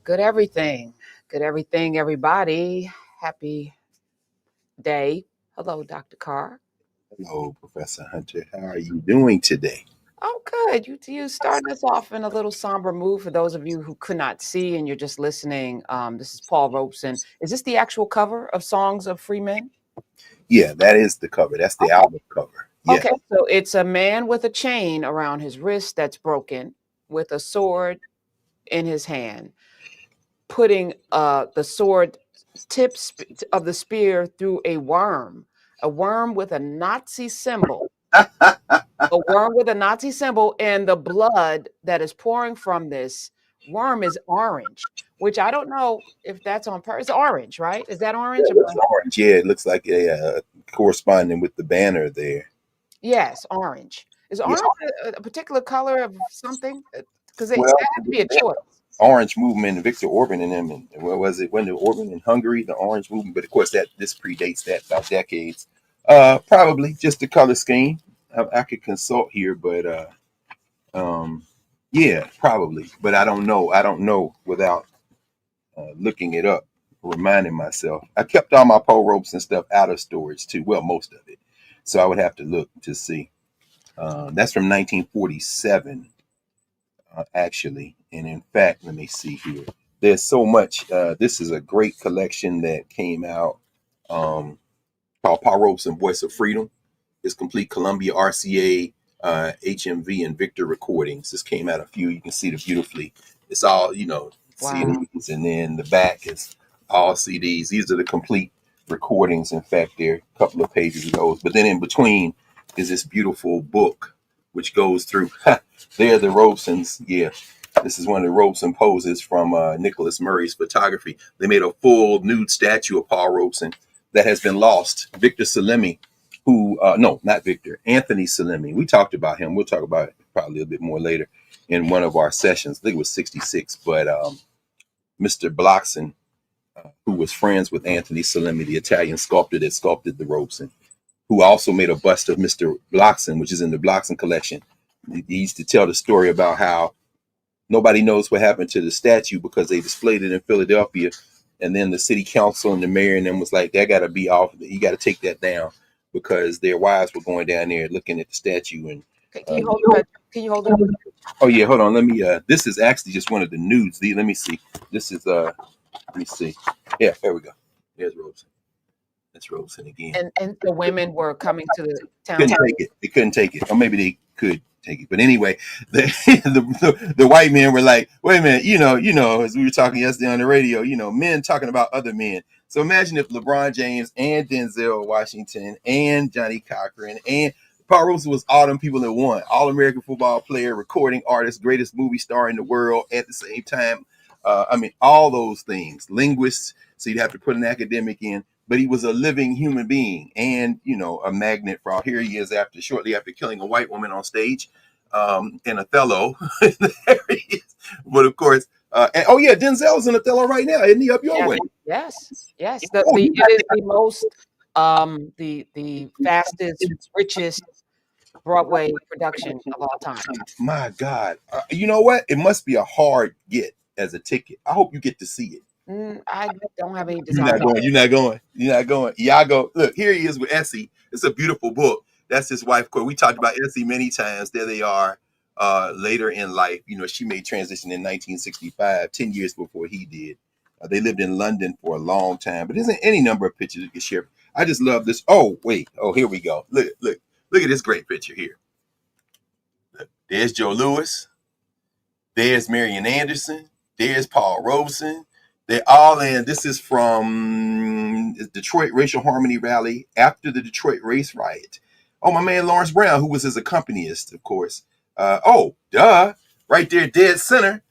Good everything. Good everything, everybody. Happy day. Hello, Dr. Carr. Hello, Professor Hunter. How are you doing today? Oh, good. You started us off in a little somber mood. For those of you who could not see and you're just listening, this is Paul Robeson. Is this the actual cover of Songs of Free Men? Yeah, that is the cover. That's the album cover. Yeah. Okay, so it's a man with a chain around his wrist that's broken, with a sword in his hand, putting the sword tips of the spear through a worm with a Nazi symbol, a worm with a Nazi symbol, and the blood that is pouring from this worm is orange, which I don't know if that's on purpose. It's orange, right? Is that Yeah, orange? it looks orange. Yeah, it looks like a corresponding with the banner there. Yes, orange. Is Yeah. orange a particular color of something? Because that Well, had to be a choice. Orange movement, Viktor Orban and them, and what was it? When the Orban in Hungary, the Orange movement, but of course that this predates that by decades. Probably just the color scheme. I could consult here, but um, yeah, probably. But I don't know. I don't know without looking it up, reminding myself. I kept all my pole ropes and stuff out of storage too. Well, most of it. So I would have to look to see. That's from 1947, actually. And in fact, let me see here. There's so much. This is a great collection that came out called Paul Robeson Voice of Freedom. It's complete Columbia RCA, HMV, and Victor recordings. This came out you can see it beautifully. It's all, Wow. CDs, and then the back is all CDs. These are the complete recordings. In fact, there are a couple of pages of those. But then in between is this beautiful book, which goes through, there the Robesons. Yeah, this is one of the Robeson poses from Nicholas Murray's photography. They made a full nude statue of Paul Robeson that has been lost. Victor Salemi, who no, not Victor, Anthony Salemi. We talked about him. We'll talk about it probably a little bit more later in one of our sessions. I think it was 66. But Mr. Bloxon, who was friends with Anthony Salemi, the Italian sculptor that sculpted the Robeson, who also made a bust of Mr. Bloxon, which is in the Bloxon collection. He used to tell the story about how nobody knows what happened to the statue because they displayed it in Philadelphia. And then the city council and the mayor and them was like, that got to be off. You got to take that down, because their wives were going down there looking at the statue. And Can you hold it? Can you hold it? oh yeah, hold on. Let me. This is actually just one of the nudes. Let me see. This is Let me see. Yeah, there we go. There's Robeson. That's Robeson again. And the women were coming to the town. Couldn't take it. They couldn't take it, or maybe they could take it. But anyway, the white men were like, "Wait a minute, as we were talking yesterday on the radio, men talking about other men." So imagine if LeBron James and Denzel Washington and Johnny Cochran and Paul Robeson was all them people that won, All-American football player, recording artist, greatest movie star in the world at the same time. All those things. Linguists, so you'd have to put an academic in. But he was a living human being and, a magnet for all. Here he is shortly after killing a white woman on stage in Othello. There he is. But of course, Denzel's in Othello right now. Isn't he up your way? Yes. It is the most, the fastest, richest Broadway production of all time. My God. You know what? It must be a hard get as a ticket. I hope you get to see it. I don't have any desire. You're not going. Iago, look, here he is with Essie. It's a beautiful book. That's his wife, Corey. We talked about Essie many times. There they are later in life. She made transition in 1965, 10 years before he did. They lived in London for a long time. But there's any number of pictures you can share. I just love this. Oh, wait. Oh, here we go. Look at this great picture here. Look, there's Joe Louis. There's Marian Anderson. There's Paul Robeson. They're all in. This is from Detroit Racial Harmony Rally after the Detroit race riot. Oh, my man Lawrence Brown, who was his accompanist, of course. Right there, dead center,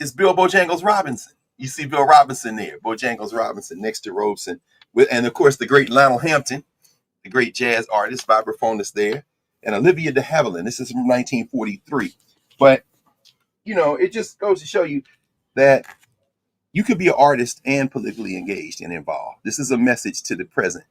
is Bill Bojangles Robinson. You see Bill Robinson there, Bojangles Robinson next to Robeson. And of course, the great Lionel Hampton, the great jazz artist, vibraphonist there. And Olivia de Havilland. This is from 1943. But, it just goes to show you that you could be an artist and politically engaged and involved. This is a message to the present.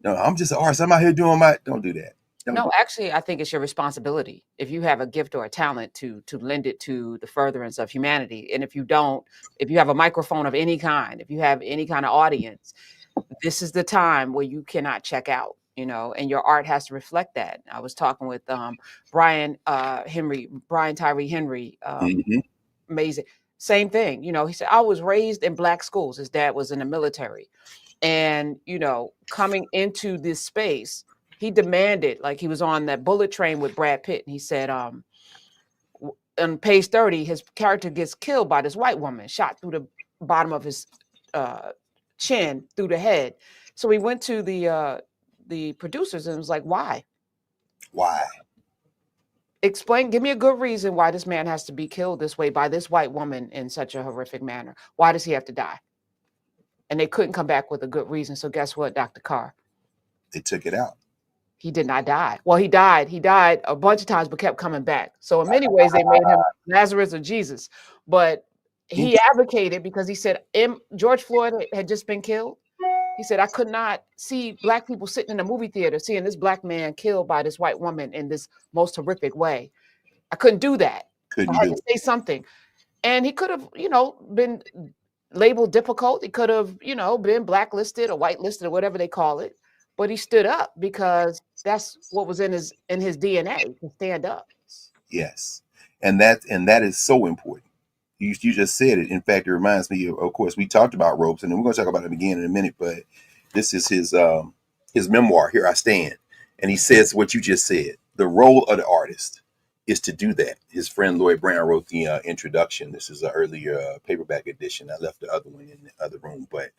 No, I'm just an artist. I'm out here doing don't do that. No, actually, I think it's your responsibility. If you have a gift or a talent to lend it to the furtherance of humanity, and if you don't, if you have a microphone of any kind, if you have any kind of audience, this is the time where you cannot check out, and your art has to reflect that. I was talking with Brian Tyree Henry, Mm-hmm. amazing. Same thing, he said, I was raised in Black schools. His dad was in the military. And, coming into this space, he demanded, like he was on that bullet train with Brad Pitt. And he said, on page 30, his character gets killed by this white woman, shot through the bottom of his chin, through the head. So he went to the producers and was like, why? Why? Explain, give me a good reason why this man has to be killed this way by this white woman in such a horrific manner. Why does he have to die? And they couldn't come back with a good reason. So guess what, Dr. Carr? They took it out. He did not die. Well, he died. He died a bunch of times, but kept coming back. So in many ways, they made him Lazarus or Jesus. But he advocated because he said George Floyd had just been killed. He said, I could not see Black people sitting in a movie theater seeing this Black man killed by this white woman in this most horrific way. I couldn't do that. I had to say something. And he could have, been labeled difficult. He could have, been blacklisted or whitelisted or whatever they call it. But he stood up because that's what was in his DNA, to stand up. Yes. And that is so important. You just said it. In fact, it reminds me of course, we talked about Robeson, and we're going to talk about it again in a minute, but this is his memoir, Here I Stand. And he says what you just said. The role of the artist is to do that. His friend Lloyd Brown wrote the introduction. This is an earlier paperback edition. I left the other one in the other room, but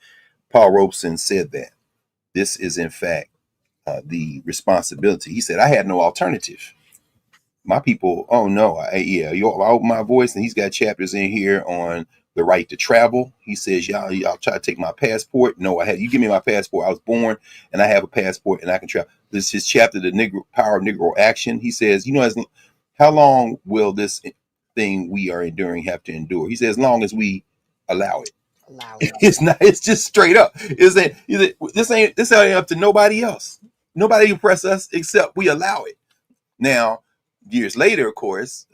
Paul Robeson said that this is in fact the responsibility. He said, I had no alternative. My people, oh no, I open my voice, and he's got chapters in here on the right to travel. He says, y'all try to take my passport. No, you give me my passport. I was born and I have a passport and I can travel. This is his chapter, the power of Negro action. He says, how long will this thing we are enduring have to endure? He says, as long as we allow it. It's just straight up. This ain't up to nobody else. Nobody oppress us except we allow it. Now, years later, of course,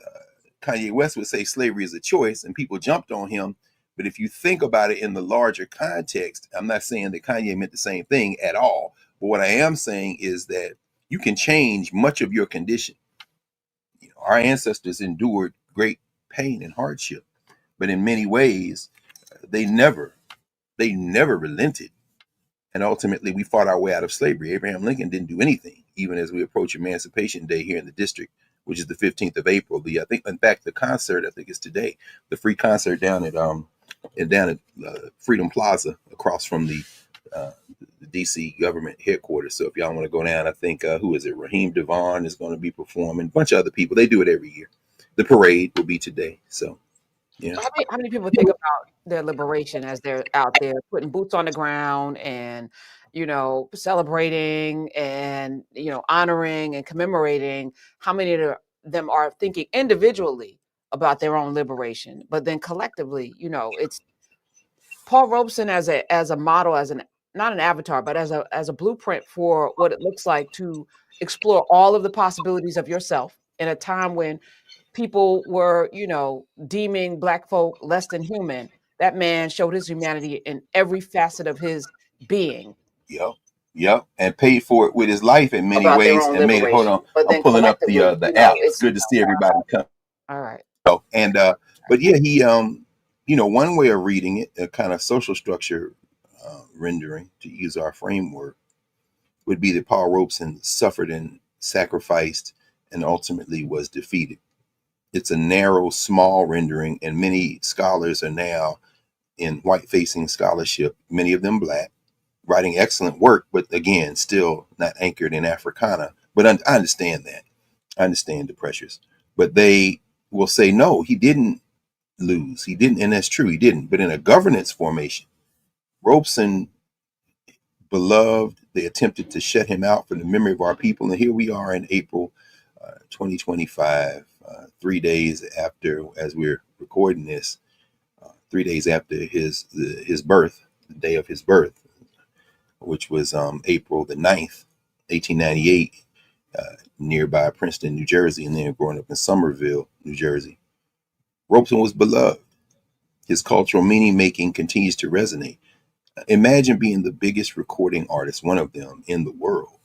Kanye West would say slavery is a choice, and people jumped on him. But if you think about it in the larger context, I'm not saying that Kanye meant the same thing at all. But what I am saying is that you can change much of your condition. Our ancestors endured great pain and hardship, but in many ways, they never relented. And ultimately, we fought our way out of slavery. Abraham Lincoln didn't do anything, even as we approach Emancipation Day here in the district, which is the 15th of April. I think, in fact, the concert, I think, is today. The free concert down at Freedom Plaza, across from the DC government headquarters. So if y'all want to go down, I think who is it? Raheem Devon is going to be performing. A bunch of other people. They do it every year. The parade will be today. So. Yeah. How many people think about their liberation as they're out there putting boots on the ground and, celebrating and, honoring and commemorating? How many of them are thinking individually about their own liberation, but then collectively, it's Paul Robeson as a model, not an avatar, but as a blueprint for what it looks like to explore all of the possibilities of yourself in a time when people were, deeming Black folk less than human. That man showed his humanity in every facet of his being. Yep. And paid for it with his life in many ways, and made it. Hold on, I'm pulling up the app. It's good to see everybody come. All right. So, and but yeah, he one way of reading it, a kind of social structure rendering, to use our framework, would be that Paul Robeson suffered and sacrificed and ultimately was defeated. It's a narrow, small rendering, and many scholars are now in white-facing scholarship, many of them Black, writing excellent work, but again, still not anchored in Africana. But I understand that. I understand the pressures. But they will say, no, he didn't lose. He didn't, and that's true, he didn't. But in a governance formation, Robeson, beloved, they attempted to shut him out from the memory of our people. And here we are in April 2025, 3 days after, as we're recording this, 3 days after his birth, the day of his birth, which was April the 9th, 1898. nearby Princeton, New Jersey, and then growing up in Somerville, New Jersey. Robeson was beloved. His cultural meaning making continues to resonate. Imagine being the biggest recording artist, one of them in the world,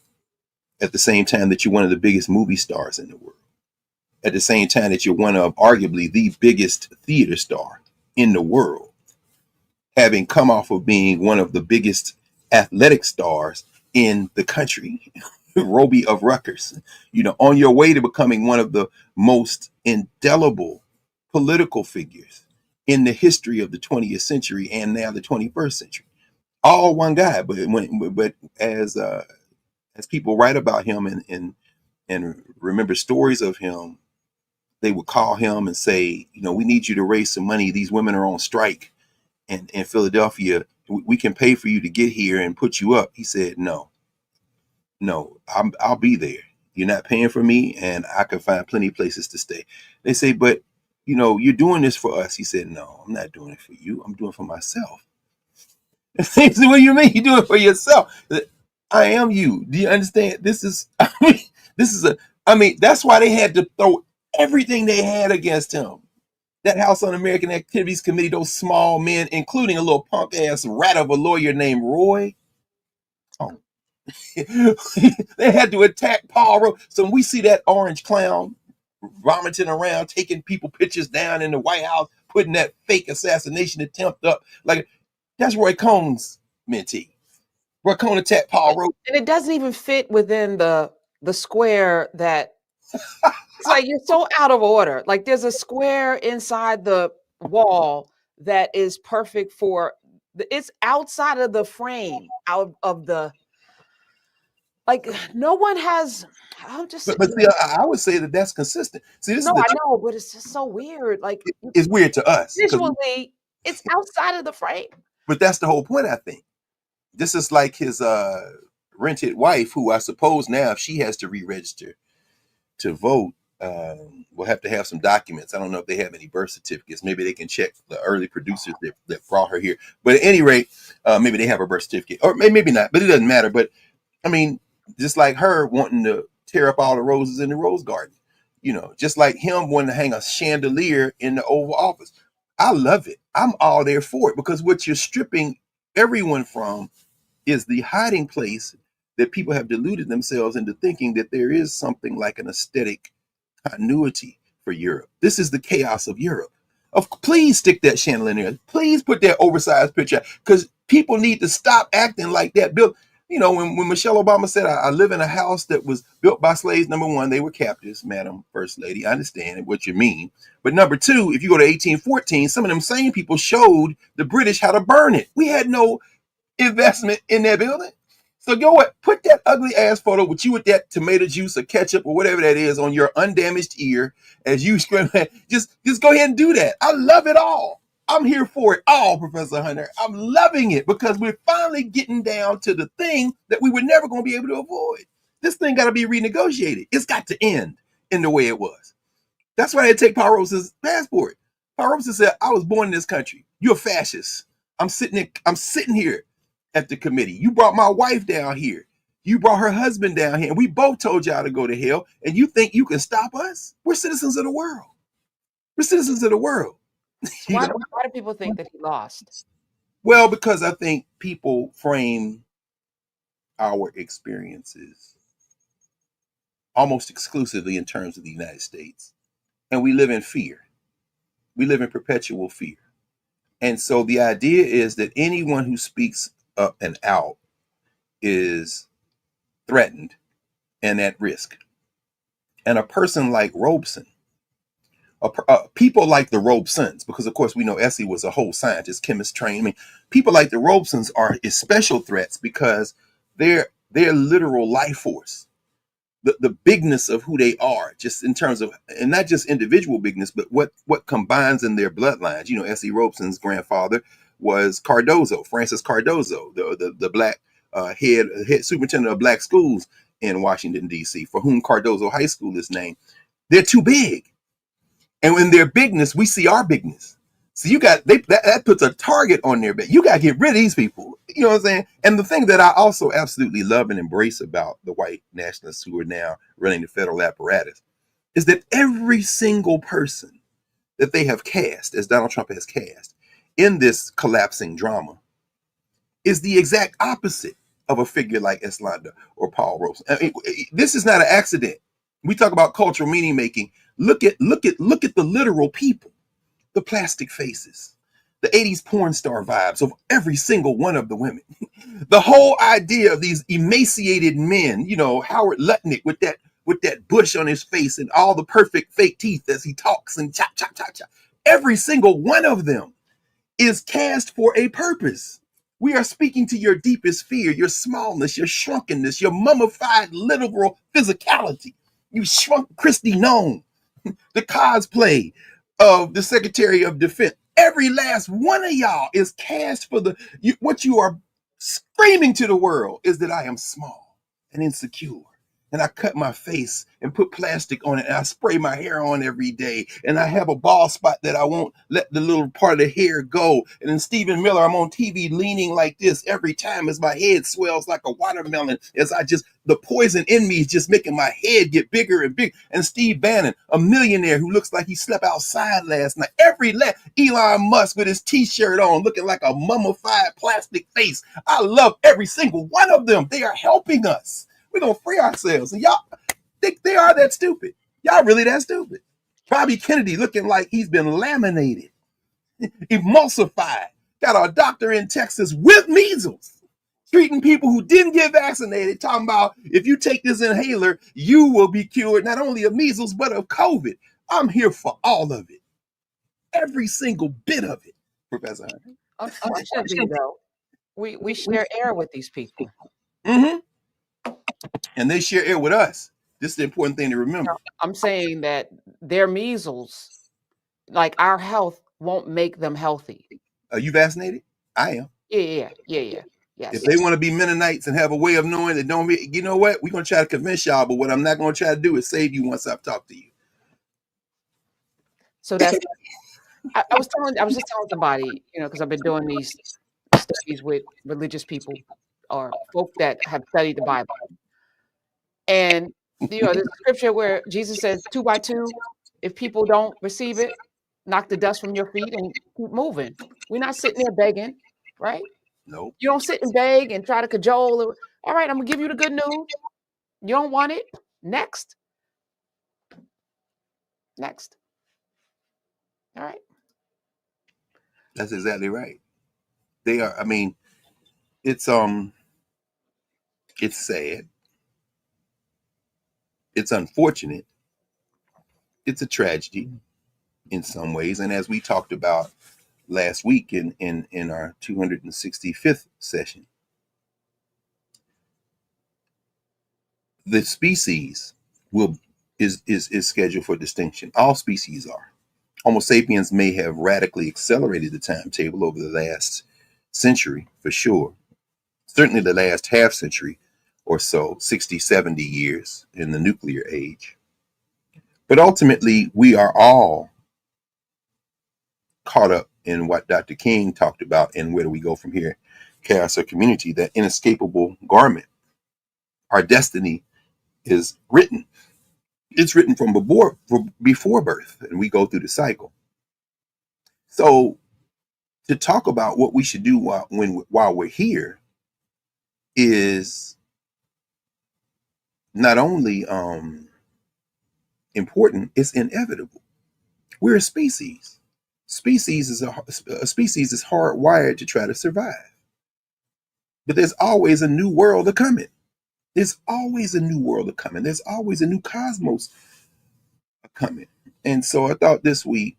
at the same time that you're one of the biggest movie stars in the world, at the same time that you're one of arguably the biggest theater star in the world, having come off of being one of the biggest athletic stars in the country, Roby of Rutgers, on your way to becoming one of the most indelible political figures in the history of the 20th century and now the 21st century. All one guy, but as people write about him and remember stories of him, they would call him and say, we need you to raise some money. These women are on strike in Philadelphia. We can pay for you to get here and put you up. He said, no, I'll be there. You're not paying for me, and I can find plenty of places to stay. They say, but you're doing this for us. He said, no, I'm not doing it for you. I'm doing it for myself. They said, what do you mean you do it for yourself? I am you. Do you understand? That's why they had to throw everything they had against him. That House Un-American Activities Committee, those small men, including a little punk ass rat of a lawyer named Roy. Oh. They had to attack Paul Rose. So when we see that orange clown vomiting around, taking people pictures down in the White House, putting that fake assassination attempt up, like that's Roy Cohn's mentee. Roy Cohn attacked Paul Rose. And it doesn't even fit within the square that it's like you're so out of order. Like there's a square inside the wall that is perfect for it's outside of the frame, out of the like no one has. I'm just. But see, I would say that that's consistent. See, this No, is I know, but it's just so weird. Like it's weird to us visually, it's outside of the frame. But that's the whole point, I think. This is like his rented wife, who I suppose now, if she has to re-register to vote, we'll have to have some documents. I don't know if they have any birth certificates. Maybe they can check the early producers that brought her here. But at any rate, maybe they have a birth certificate, or maybe not. But it doesn't matter. But I mean, just like her wanting to tear up all the roses in the rose garden, just like him wanting to hang a chandelier in the Oval Office. I love it. I'm all there for it, because what you're stripping everyone from is the hiding place that people have deluded themselves into thinking that there is something like an aesthetic continuity for Europe. This is the chaos of Europe. Please stick that chandelier in there. Please put that oversized picture, because people need to stop acting like that. When Michelle Obama said, I live in a house that was built by slaves, number one, they were captives, Madam First Lady. I understand what you mean. But number two, if you go to 1814, some of them same people showed the British how to burn it. We had no investment in that building. So go what? Put that ugly ass photo with you with that tomato juice or ketchup or whatever that is on your undamaged ear as you scream. Just go ahead and do that. I love it all. I'm here for it all, Professor Hunter. I'm loving it, because we're finally getting down to the thing that we were never going to be able to avoid. This thing got to be renegotiated. It's got to end in the way it was. That's why they take Paul Roberson's passport. Paul Robeson said, I was born in this country. You're a fascist. I'm sitting here at the committee. You brought my wife down here. You brought her husband down here. And we both told y'all to go to hell. And you think you can stop us? We're citizens of the world. We're citizens of the world. Why do people think that he lost? Well, because I think people frame our experiences almost exclusively in terms of the United States. And we live in fear. We live in perpetual fear. And so the idea is that anyone who speaks up and out is threatened and at risk. And a person like Robeson, people like the Robesons, because of course we know Essie was a whole scientist, chemist trained. I mean, people like the Robesons are special threats because they're literal life force. The bigness of who they are, just in terms of, and not just individual bigness, but what combines in their bloodlines. Essie Robeson's grandfather was Cardozo, Francis Cardozo, the black head superintendent of black schools in Washington, D.C., for whom Cardozo High School is named. They're too big. And in their bigness, we see our bigness. So that puts a target on their back. You got to get rid of these people. You know what I'm saying? And the thing that I also absolutely love and embrace about the white nationalists who are now running the federal apparatus is that every single person that they have cast, as Donald Trump has cast, in this collapsing drama is the exact opposite of a figure like Eslanda or Paul Robeson. I mean, this is not an accident. We talk about cultural meaning making. Look at the literal people, the plastic faces, the 80s porn star vibes of every single one of the women. The whole idea of these emaciated men, you know, Howard Lutnick with that bush on his face and all the perfect fake teeth as he talks and chop, chop, chop, chop. Every single one of them is cast for a purpose. We are speaking to your deepest fear, your smallness, your shrunkeness, your mummified literal physicality. You shrunk Christy Nome, the cosplay of the Secretary of Defense. Every last one of y'all is cast for what you are screaming to the world is that I am small and insecure. And I cut my face and put plastic on it, and I spray my hair on every day. And I have a bald spot that I won't let the little part of the hair go. And then Stephen Miller, I'm on TV leaning like this every time as my head swells like a watermelon. The poison in me is just making my head get bigger and bigger. And Steve Bannon, a millionaire who looks like he slept outside last night. Elon Musk with his t-shirt on, looking like a mummified plastic face. I love every single one of them. They are helping us. We're going to free ourselves. And y'all think they are that stupid. Y'all really that stupid. Bobby Kennedy looking like he's been laminated, emulsified. Got a doctor in Texas with measles, treating people who didn't get vaccinated, talking about if you take this inhaler, you will be cured not only of measles, but of COVID. I'm here for all of it. Every single bit of it, Professor Hunter. Unfortunately, though, we share air with these people. Mm-hmm. And they share air with us. This is the important thing to remember. I'm saying that their measles, like our health, won't make them healthy. Are you vaccinated? I am. Yeah. Yes. If they want to be Mennonites and have a way of knowing that don't be, you know what? We're going to try to convince y'all, but what I'm not going to try to do is save you once I've talked to you. So that's, I was just telling somebody, because I've been doing these studies with religious people or folk that have studied the Bible. And, there's a scripture where Jesus says 2 by 2, if people don't receive it, knock the dust from your feet and keep moving. We're not sitting there begging, right? Nope. You don't sit and beg and try to cajole. All right, I'm going to give you the good news. You don't want it? Next. All right. That's exactly right. They are, I mean, it's sad. It's unfortunate. It's a tragedy in some ways. And as we talked about last week in our 265th session, the species is scheduled for distinction. All species are. Homo sapiens may have radically accelerated the timetable over the last century, for sure. Certainly the last half century or so, 60, 70 years in the nuclear age. But ultimately, we are all caught up in what Dr. King talked about and where do we go from here? Chaos or community, that inescapable garment. Our destiny is written. It's written from before birth, and we go through the cycle. So to talk about what we should do while we're here is not only important, it's inevitable. We're a species. A species is hardwired to try to survive. But there's always a new world a coming. There's always a new world a coming. There's always a new cosmos a coming. And so I thought this week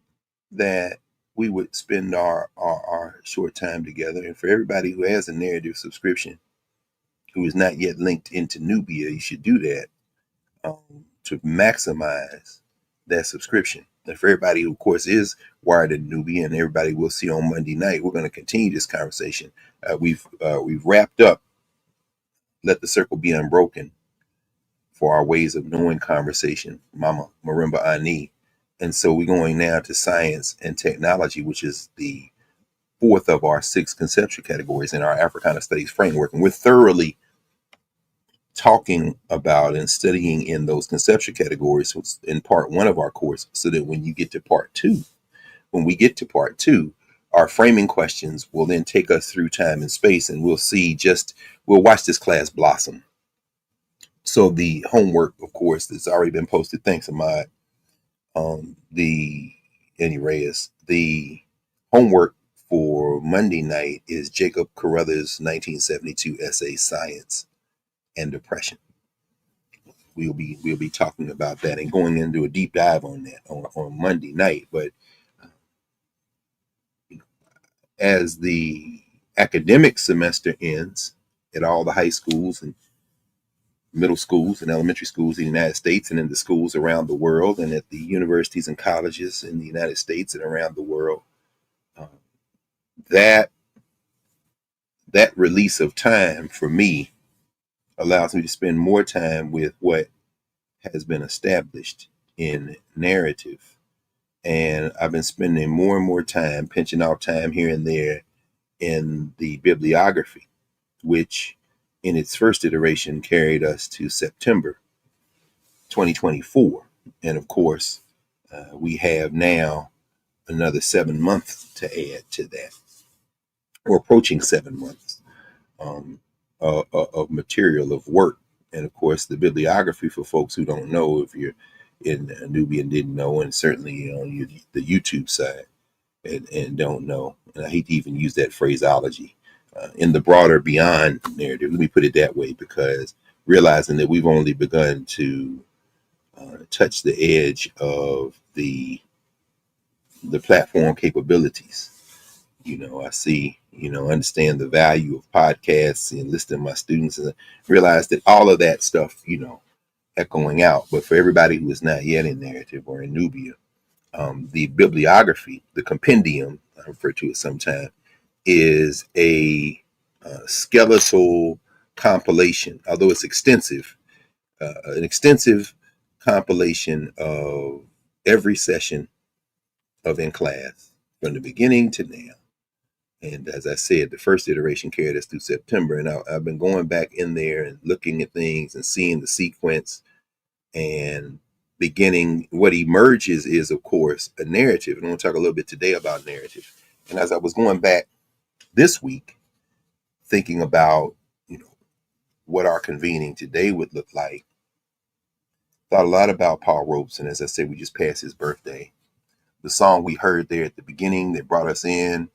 that we would spend our short time together. And for everybody who has a Knarrative subscription, who is not yet linked into Nubia, you should do that to maximize that subscription. And for everybody who, of course, is wired in Nubia, and everybody we'll see on Monday night, we're going to continue this conversation. We've wrapped up Let the Circle Be Unbroken for our Ways of Knowing conversation, Mama Marimba Ani. And so we're going now to science and technology, which is the fourth of our 6 conceptual categories in our Africana Studies framework. And we're thoroughly talking about and studying in those conceptual categories in part 1 of our course, so that when we get to part 2, our framing questions will then take us through time and space, and we'll watch this class blossom. So the homework, of course, that's already been posted, thanks Ahmad, the homework for Monday night is Jacob Carruthers' 1972 essay, Science and Depression. We'll be talking about that and going into a deep dive on that on Monday night. But as the academic semester ends at all the high schools and middle schools and elementary schools in the United States and in the schools around the world, and at the universities and colleges in the United States and around the world, that release of time for me allows me to spend more time with what has been established in narrative. And I've been spending more and more time pinching off time here and there in the bibliography, which in its first iteration carried us to September 2024. And of course, we have now another 7 months to add to that. We're approaching 7 months of material, of work. And of course, the bibliography, for folks who don't know, if you're in Nubia and didn't know, and certainly on the YouTube side and don't know, and I hate to even use that phraseology, in the broader beyond narrative, let me put it that way, because realizing that we've only begun to touch the edge of the platform capabilities. I see, understand the value of podcasts and listening to my students, and realize that all of that stuff, echoing out. But for everybody who is not yet in narrative or in Nubia, the bibliography, the compendium, I refer to it sometimes, is a skeletal compilation, although it's extensive, an extensive compilation of every session of in class from the beginning to now. And as I said, the first iteration carried us through September, and I've been going back in there and looking at things and seeing the sequence, and beginning, what emerges is, of course, a narrative. And I want to talk a little bit today about narrative. And as I was going back this week, thinking about, what our convening today would look like, thought a lot about Paul Robeson. As I said, we just passed his birthday. The song we heard there at the beginning that brought us in,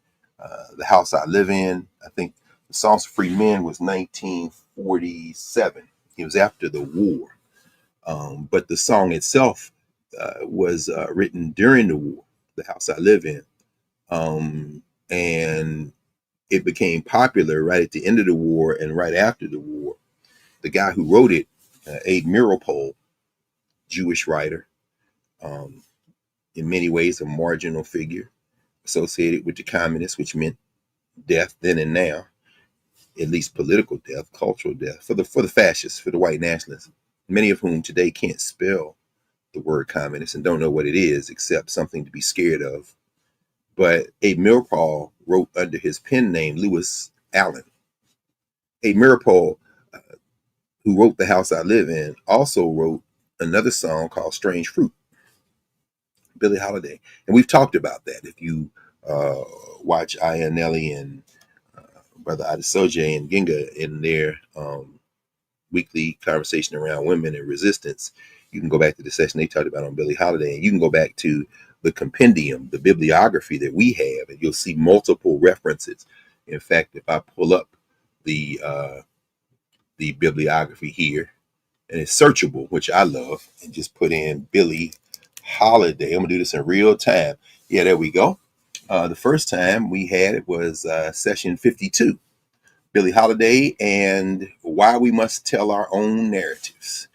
The House I Live In, I think the Songs for Free Men was 1947. It was after the war. But the song itself was written during the war, The House I Live In. And it became popular right at the end of the war and right after the war. The guy who wrote it, Abe Miropol, Jewish writer, in many ways a marginal figure associated with the communists, which meant death then and now, at least political death, cultural death for the fascists, for the white nationalists, many of whom today can't spell the word communist and don't know what it is except something to be scared of. But Abe Miropol wrote under his pen name Lewis Allen. Abe Miropol, who wrote The House I Live In, also wrote another song called Strange Fruit, Billie Holiday. And we've talked about that. If you watch Ayanelli and Brother Adesoje and Ginga in their weekly conversation around women and resistance, you can go back to the session they talked about on Billie Holiday, and you can go back to the compendium, the bibliography that we have, and you'll see multiple references. In fact, if I pull up the bibliography here, and it's searchable, which I love, and just put in Billie Holiday. I'm gonna do this in real time. Yeah, there we go. The first time we had it was session 52, Billie Holiday and Why We Must Tell Our Own Narratives.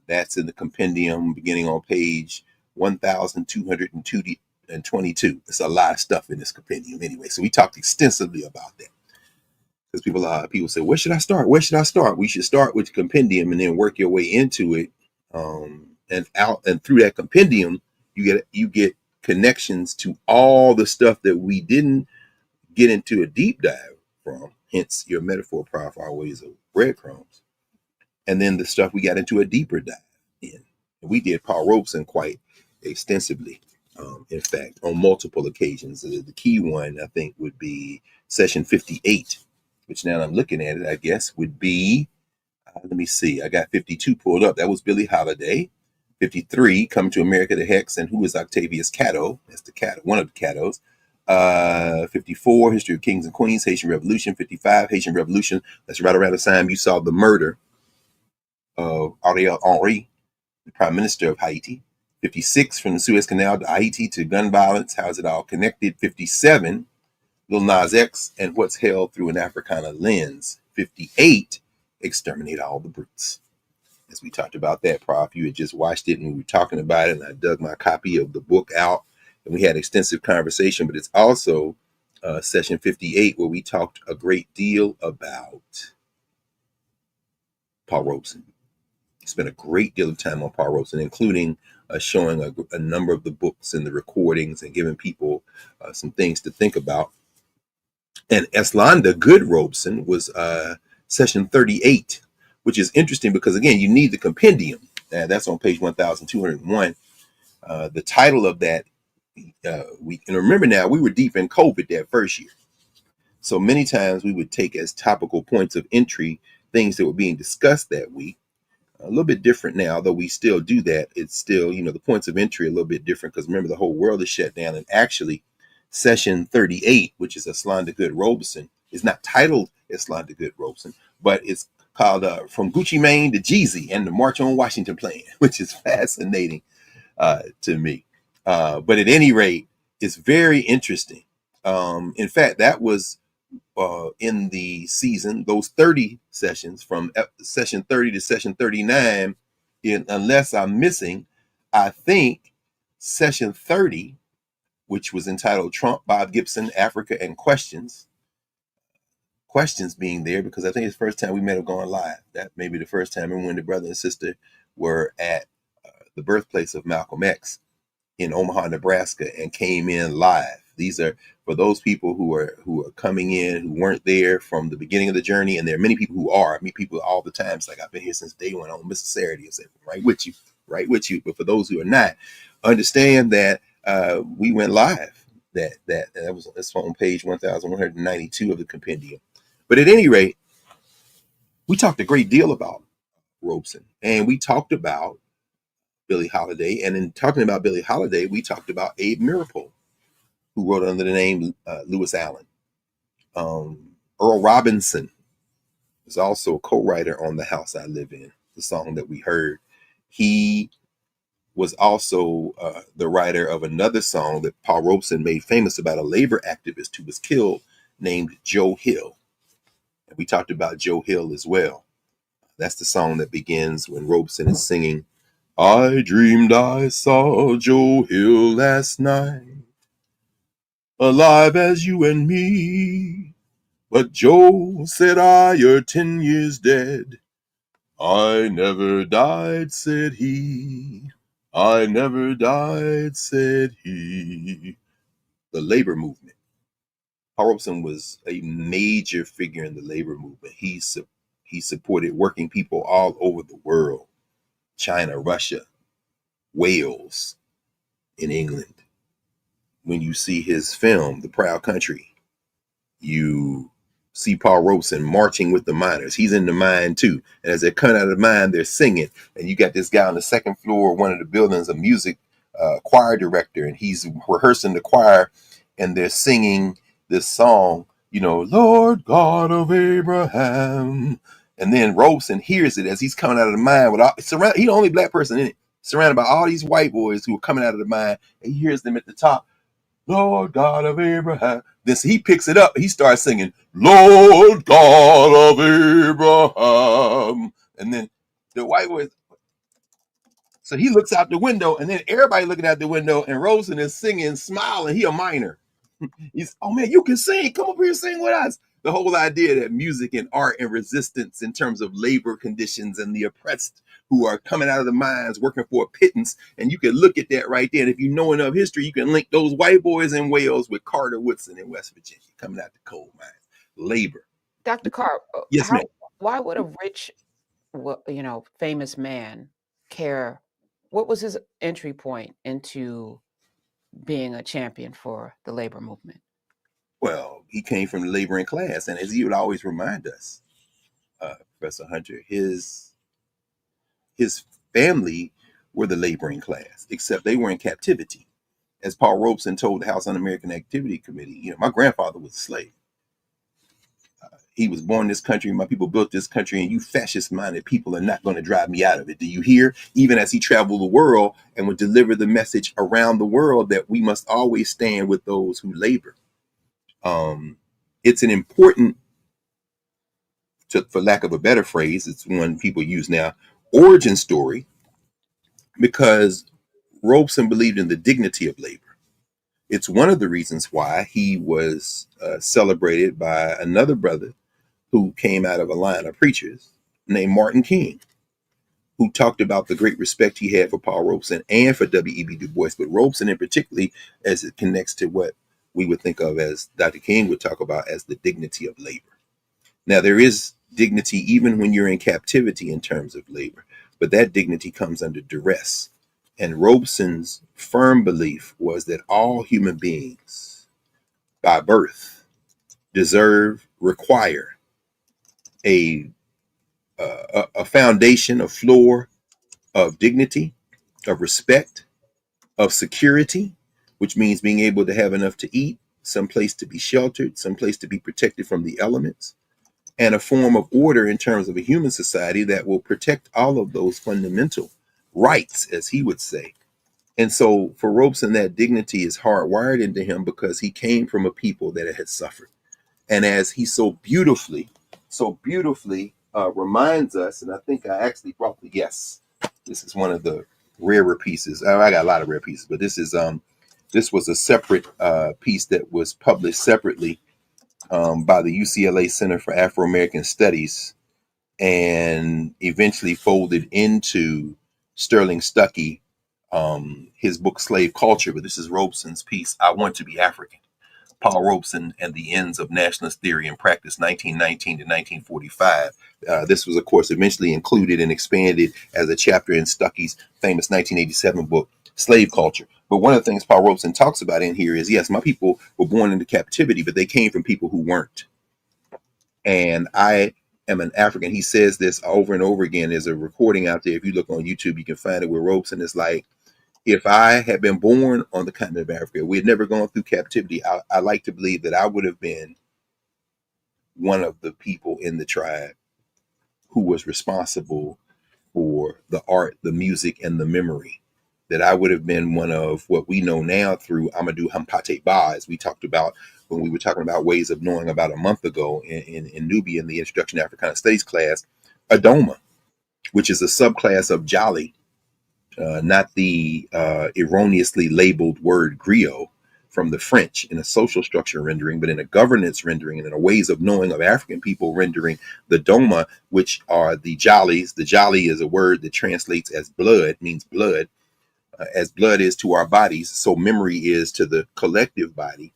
That's in the compendium beginning on page 1222. There's a lot of stuff in this compendium anyway. So we talked extensively about that. Because people say, where should I start? Where should I start? We should start with the compendium and then work your way into it. And through that compendium, you get connections to all the stuff that we didn't get into a deep dive from, hence your metaphor profile ways of breadcrumbs. And then the stuff we got into a deeper dive in. And we did Paul Robeson quite extensively, in fact, on multiple occasions. The key one, I think, would be session 58, which now I'm looking at it, I guess, would be, let me see, I got 52 pulled up. That was Billie Holiday. 53, Coming to America, the Hex, and Who is Octavius Catto? That's the Catto, one of the Cattos. 54, History of Kings and Queens, Haitian Revolution. 55, Haitian Revolution. That's right around the time you saw the murder of Ariel Henry, the Prime Minister of Haiti. 56, From the Suez Canal to Haiti to gun violence. How is it all connected? 57, Lil Nas X and What's Held Through an Africana Lens. 58, Exterminate All the Brutes. As we talked about that, Prof, you had just watched it and we were talking about it, and I dug my copy of the book out and we had extensive conversation. But it's also session 58 where we talked a great deal about Paul Robeson. Spent a great deal of time on Paul Robeson, including showing a number of the books and the recordings and giving people some things to think about. And Eslanda Good Robeson was session 38, which is interesting because, again, you need the compendium. That's on page 1201. The title of that, and remember now, we were deep in COVID that first year. So many times we would take as topical points of entry things that were being discussed that week. A little bit different now, though we still do that. It's still, the points of entry are a little bit different because remember, the whole world is shut down. And actually, session 38, which is Eslanda Good Robeson, is not titled Eslanda Good Robeson, but it's called From Gucci Mane to Jeezy and the March on Washington Plan, which is fascinating to me. But at any rate, it's very interesting. In fact, that was in the season, those 30 sessions from session 30 to session 39, unless I'm missing, I think session 30, which was entitled Trump, Bob Gibson, Africa and Questions being there because I think it's the first time we may have gone live. That may be the first time when the brother and sister were at the birthplace of Malcolm X in Omaha, Nebraska, and came in live. These are for those people who are coming in who weren't there from the beginning of the journey, and there are many people who are. I meet people all the time. It's like I've been here since day one on Mr. Saturday. I said, right with you. But for those who are not, understand that we went live. That's on page 1192 of the compendium. But at any rate, we talked a great deal about Robeson, and we talked about Billie Holiday. And in talking about Billie Holiday, we talked about Abe Mirapole, who wrote under the name Lewis Allen. Earl Robinson is also a co-writer on The House I Live In, the song that we heard. He was also the writer of another song that Paul Robeson made famous about a labor activist who was killed named Joe Hill. And we talked about Joe Hill as well. That's the song that begins when Robeson is singing, I dreamed I saw Joe Hill last night, alive as you and me. But Joe said, you're 10 years dead. I never died, said he. I never died, said he. The labor movement. Paul Robeson was a major figure in the labor movement. He supported working people all over the world. China, Russia, Wales, in England. When you see his film, The Proud Country, you see Paul Robeson marching with the miners. He's in the mine too. And as they're coming out of the mine, they're singing. And you got this guy on the second floor of one of the buildings, a music choir director, and he's rehearsing the choir, and they're singing this song, Lord God of Abraham. And then Robeson hears it as he's coming out of the mine he's the only black person in it, surrounded by all these white boys who are coming out of the mine, and he hears them at the top, Lord God of Abraham. Then so he picks it up. He starts singing, Lord God of Abraham. And then the white boys, so he looks out the window, and then everybody looking out the window, and Robeson is singing, smiling. He a miner. He's, oh man, you can sing. Come up here and sing with us. The whole idea that music and art and resistance in terms of labor conditions and the oppressed who are coming out of the mines working for a pittance. And you can look at that right there. And if you know enough history, you can link those white boys in Wales with Carter Woodson in West Virginia coming out the coal mines. Labor. Dr. Carr, Yes, ma'am. why would a rich, famous man care? What was his entry point into being a champion for the labor movement? Well, he came from the laboring class. And as he would always remind us, Professor Hunter, his family were the laboring class, except they were in captivity. As Paul Robeson told the House Un-American Activity Committee, my grandfather was a slave. He was born in this country, my people built this country, and you fascist-minded people are not going to drive me out of it. Do you hear? Even as he traveled the world and would deliver the message around the world that we must always stand with those who labor. It's an important, for lack of a better phrase, it's one people use now, origin story, because Robeson believed in the dignity of labor. It's one of the reasons why he was celebrated by another brother who came out of a line of preachers named Martin King, who talked about the great respect he had for Paul Robeson and for W.E.B. Du Bois, but Robeson in particular, as it connects to what we would think of as Dr. King would talk about as the dignity of labor. Now, there is dignity even when you're in captivity in terms of labor, but that dignity comes under duress. And Robeson's firm belief was that all human beings, by birth, require a foundation, a floor of dignity, of respect, of security, which means being able to have enough to eat, some place to be sheltered, some place to be protected from the elements, and a form of order in terms of a human society that will protect all of those fundamental rights, as he would say. And so for Robeson, that dignity is hardwired into him because he came from a people that had suffered. And as he so beautifully reminds us, and I think I actually brought this is one of the rarer pieces. I got a lot of rare pieces, but this was a separate piece that was published separately by the UCLA Center for Afro-American Studies and eventually folded into Sterling Stuckey, his book Slave Culture. But this is Robeson's piece, I Want to Be African. Paul Robeson and the Ends of Nationalist Theory and Practice, 1919 to 1945. This was, of course, eventually included and expanded as a chapter in Stuckey's famous 1987 book, Slave Culture. But one of the things Paul Robeson talks about in here is, yes, my people were born into captivity, but they came from people who weren't. And I am an African. He says this over and over again. There's a recording out there. If you look on YouTube, you can find it where Robeson is like, if I had been born on the continent of Africa, we had never gone through captivity, I like to believe that I would have been one of the people in the tribe who was responsible for the art, the music, and the memory. That I would have been one of what we know now through Amadou Hampate Ba, as we talked about when we were talking about ways of knowing about a month ago in Nubia in the Introduction to Africana Studies class, Adoma, which is a subclass of Jali. Not the erroneously labeled word griot from the French in a social structure rendering, but in a governance rendering and in a ways of knowing of African people rendering the Doma, which are the Jalis. The Jali is a word that translates as blood, means blood, as blood is to our bodies, so memory is to the collective body.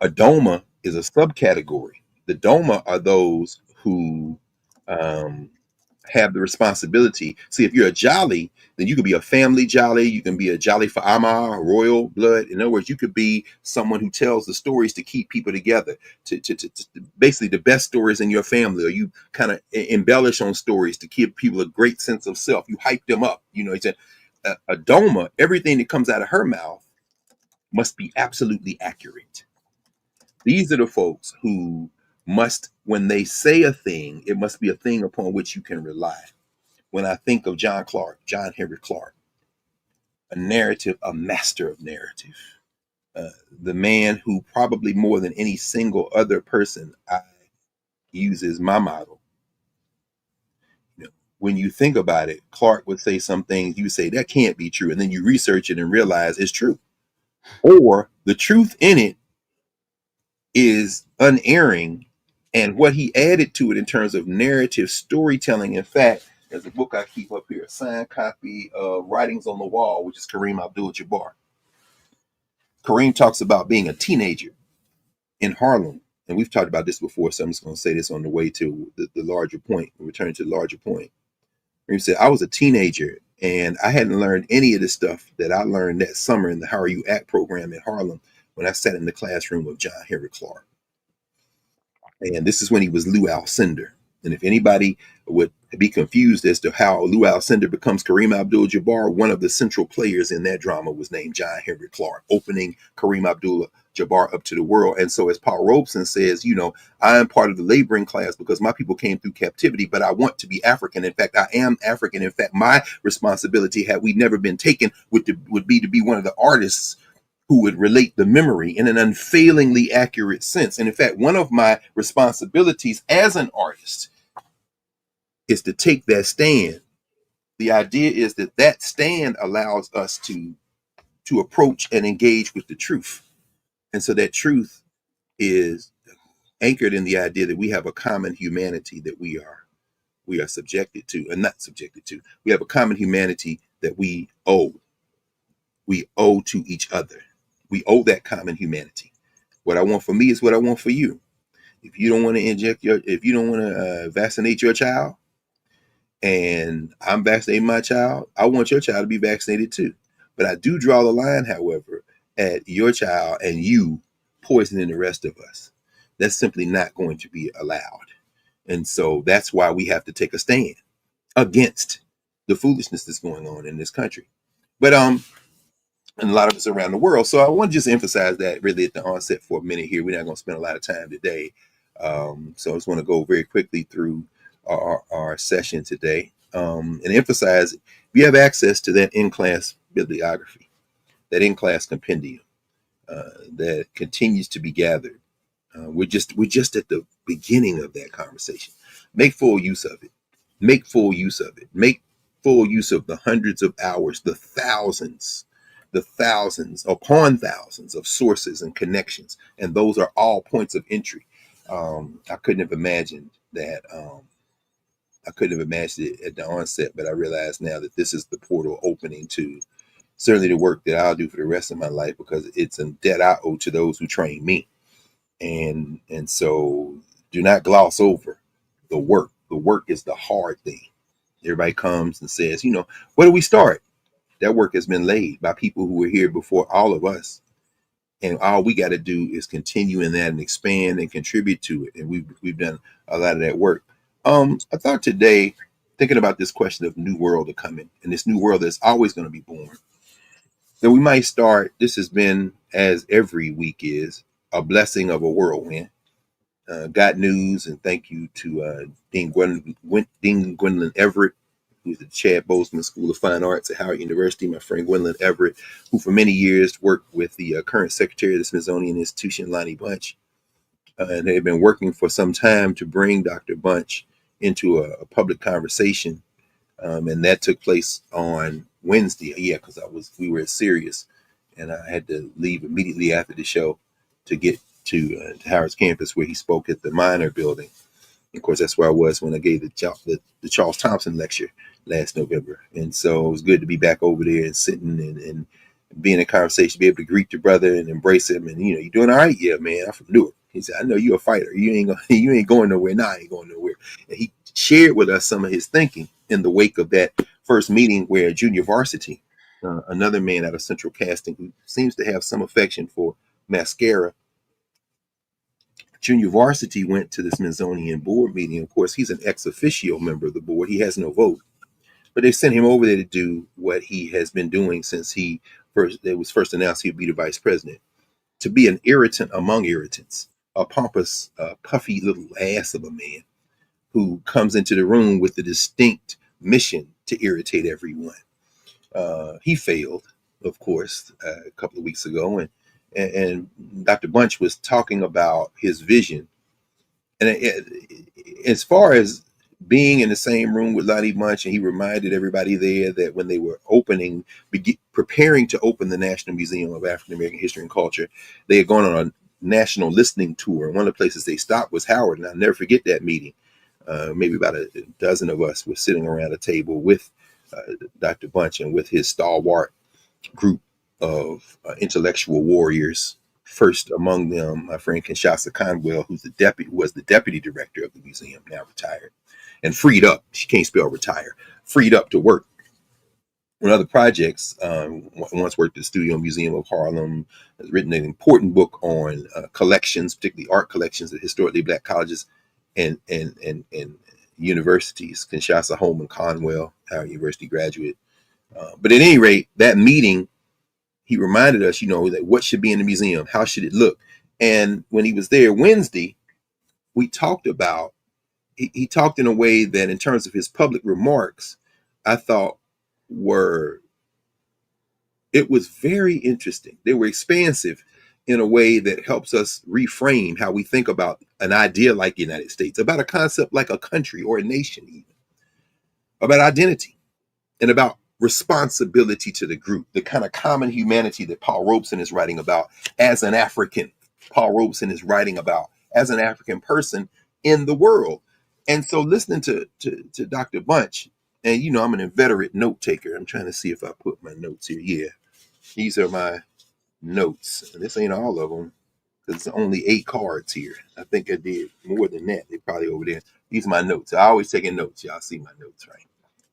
A Doma is a subcategory. The Doma are those who have the responsibility. See, if you're a Jali, then you could be a family Jali. You can be a Jali for Amar, royal blood. In other words, you could be someone who tells the stories to keep people together, to basically the best stories in your family, or you kind of embellish on stories to give people a great sense of self. You hype them up. It's a Doma, everything that comes out of her mouth must be absolutely accurate. These are the folks who must, when they say a thing, it must be a thing upon which you can rely. When I think of John Henry Clark, a master of narrative, the man who probably more than any single other person I use as my model. When you think about it, Clark would say some things, you say that can't be true, and then you research it and realize it's true. Or the truth in it is unerring, and what he added to it in terms of narrative storytelling, in fact, There's a book I keep up here, a signed copy of Writings on the Wall, which is Kareem Abdul-Jabbar. Kareem talks about being a teenager in Harlem. And we've talked about this before, so I'm just going to say this on the way to the larger point, return to the larger point. He said, I was a teenager and I hadn't learned any of the stuff that I learned that summer in the How Are You Act program in Harlem when I sat in the classroom with John Henry Clark. And this is when he was Lou Alcindor. And if anybody would be confused as to how Lou Alcindor becomes Kareem Abdul-Jabbar, one of the central players in that drama was named John Henry Clark, opening Kareem Abdul-Jabbar up to the world. And so as Paul Robeson says, you know, I am part of the laboring class because my people came through captivity, but I want to be African. In fact, I am African. In fact, my responsibility, had we never been taken, would be to be one of the artists who would relate the memory in an unfailingly accurate sense. And in fact, one of my responsibilities as an artist is to take that stand. The idea is that that stand allows us to approach and engage with the truth. And so that truth is anchored in the idea that we have a common humanity that we are subjected to, and not subjected to. We have a common humanity that we owe to each other. We owe that common humanity. What I want for me is what I want for you. If you don't want to vaccinate your child, and I'm vaccinating my child, I want your child to be vaccinated too. But I do draw the line, however, at your child and you poisoning the rest of us. That's simply not going to be allowed. And so that's why we have to take a stand against the foolishness that's going on in this country. But and a lot of us around the world. So I want to just emphasize that really at the onset for a minute here. We're not going to spend a lot of time today. So I just want to go very quickly through our session today and emphasize, if you have access to that in-class bibliography, that in-class compendium that continues to be gathered, we're just at the beginning of that conversation. Make full use of it. Make full use of it. Make full use of the hundreds of hours, the thousands upon thousands of sources and connections. And those are all points of entry. I couldn't have imagined that. I couldn't have imagined it at the onset, but I realize now that this is the portal opening to certainly the work that I'll do for the rest of my life, because it's a debt I owe to those who trained me. And so do not gloss over the work. The work is the hard thing. Everybody comes and says, you know, where do we start? That work has been laid by people who were here before all of us. And all we got to do is continue in that and expand and contribute to it. And we've done a lot of that work. I thought today, thinking about this question of new world to come in, and this new world that's always going to be born, that we might start. This has been, as every week is, a blessing of a whirlwind. Got news, and thank you to Dean Gwendolyn Everett, who's the Chad Bozeman School of Fine Arts at Howard University. My friend Gwendolyn Everett, who for many years worked with the current Secretary of the Smithsonian Institution, Lonnie Bunch. And they've been working for some time to bring Dr. Bunch into a public conversation. And that took place on Wednesday. Yeah, because we were at Sirius, and I had to leave immediately after the show to get to Howard's campus, where he spoke at the Minor building. Of course, that's where I was when I gave the Charles Thompson lecture last November. And so it was good to be back over there and sitting and be in a conversation, be able to greet your brother and embrace him. And, you know, you doing all right? Yeah, man, I'm from Newark. He said, I know you're a fighter. You ain't going nowhere. Nah, I ain't going nowhere. And he shared with us some of his thinking in the wake of that first meeting where Junior Varsity, another man out of Central Casting who seems to have some affection for mascara, Junior Varsity went to the Smithsonian board meeting. Of course, he's an ex officio member of the board. He has no vote. But they sent him over there to do what he has been doing since it was first announced he'd be the vice president, to be an irritant among irritants, a pompous, puffy little ass of a man who comes into the room with the distinct mission to irritate everyone. He failed, of course, a couple of weeks ago, and Dr. Bunch was talking about his vision. And as far as being in the same room with Lonnie Bunch, and he reminded everybody there that when they were preparing to open the National Museum of African American History and Culture, they had gone on a national listening tour. And one of the places they stopped was Howard. And I'll never forget that meeting. maybe about a dozen of us were sitting around a table with Dr. Bunch and with his stalwart group of intellectual warriors. First among them, my friend Kinshasa Conwell, who was the deputy director of the museum, now retired, and freed up. She can't spell retire. Freed up to work on other projects. Once worked at the Studio Museum of Harlem. Has written an important book on collections, particularly art collections at historically Black colleges and universities. Kinshasa Holman Conwell, Howard University graduate. But at any rate, that meeting, he reminded us, that what should be in the museum, how should it look? And when he was there Wednesday, we talked about, he talked in a way that in terms of his public remarks, I thought it was very interesting. They were expansive in a way that helps us reframe how we think about an idea like the United States, about a concept like a country or a nation, even about identity and about responsibility to the group, the kind of common humanity that Paul Robeson is writing about as an African. Paul Robeson is writing about as an African person in the world. And so listening to Dr. Bunch, and I'm an inveterate note taker. I'm trying to see if I put my notes here. Yeah, these are my notes. And this ain't all of them, because it's only 8 cards here. I think I did more than that. They're probably over there. These are my notes. I always taking notes. Y'all see my notes, right?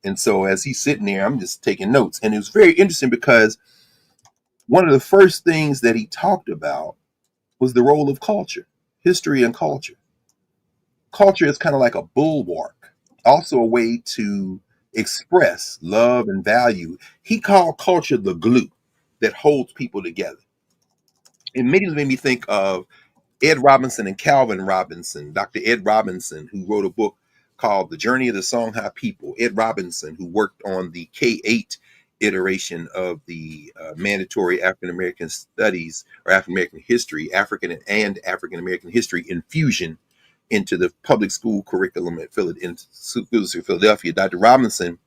And so as he's sitting there, I'm just taking notes. And it was very interesting because one of the first things that he talked about was the role of culture, history and culture. Culture is kind of like a bulwark, also a way to express love and value. He called culture the glue that holds people together. It immediately made me think of Ed Robinson and Calvin Robinson, Dr. Ed Robinson, who wrote a book called The Journey of the Songhai People. Ed Robinson, who worked on the K-8 iteration of the mandatory African American studies or African American history, African and African American history infusion into the public school curriculum at Philadelphia. Dr. Robinson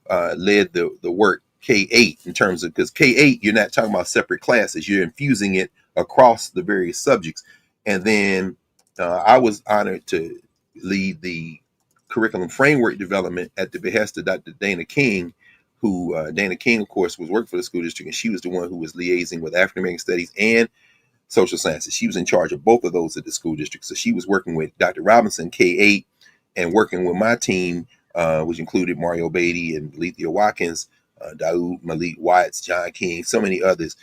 led the work K-8 in terms of, because K-8, you're not talking about separate classes, you're infusing it across the various subjects. And then I was honored to lead the curriculum framework development at the behest of Dr. Dana King, who Dana King, of course, was working for the school district, and she was the one who was liaising with African American studies and social sciences. She was in charge of both of those at the school district. So she was working with Dr. Robinson, K-8, and working with my team, which included Mario Beatty and Lethea Watkins, Daoud Malik Watts, John King, so many others,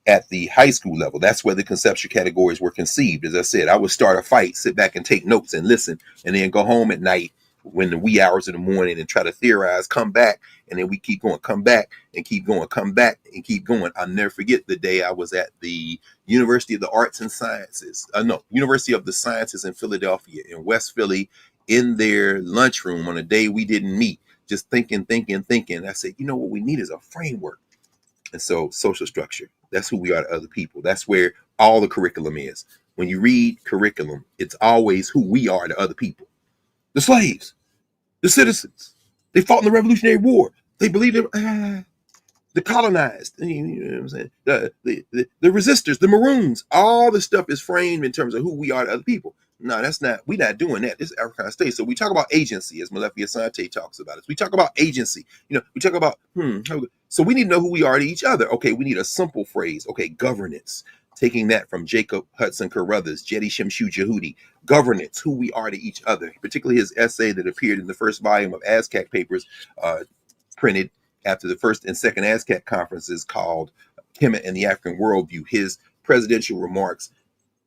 at the high school level. That's where the conceptual categories were conceived. As I said, I would start a fight, sit back and take notes and listen, and then go home at night when the wee hours of the morning and try to theorize, come back, and then we keep going, come back and keep going, come back and keep going. I'll never forget the day I was at the University of the Arts and Sciences, University of the Sciences in Philadelphia, in West Philly, in their lunchroom on a day we didn't meet, just thinking. I said, what we need is a framework. And so social structure, that's who we are to other people. That's where all the curriculum is. When you read curriculum, it's always who we are to other people. The slaves, the citizens, they fought in the Revolutionary War. They believed in the colonized, you know what I'm saying? The resistors, the maroons, all the stuff is framed in terms of who we are to other people. No, that's not, we're not doing that. This is Africana Studies. So we talk about agency, as Malefia Sante talks about it. We talk about agency. We talk about, so we need to know who we are to each other. Okay, we need a simple phrase. Okay, governance. Taking that from Jacob Hudson Carruthers, Jetty Shimshu Jehudi. Governance, who we are to each other. Particularly his essay that appeared in the first volume of ASCAC papers, printed after the first and second ASCAC conferences, called Kemet and the African Worldview. His presidential remarks,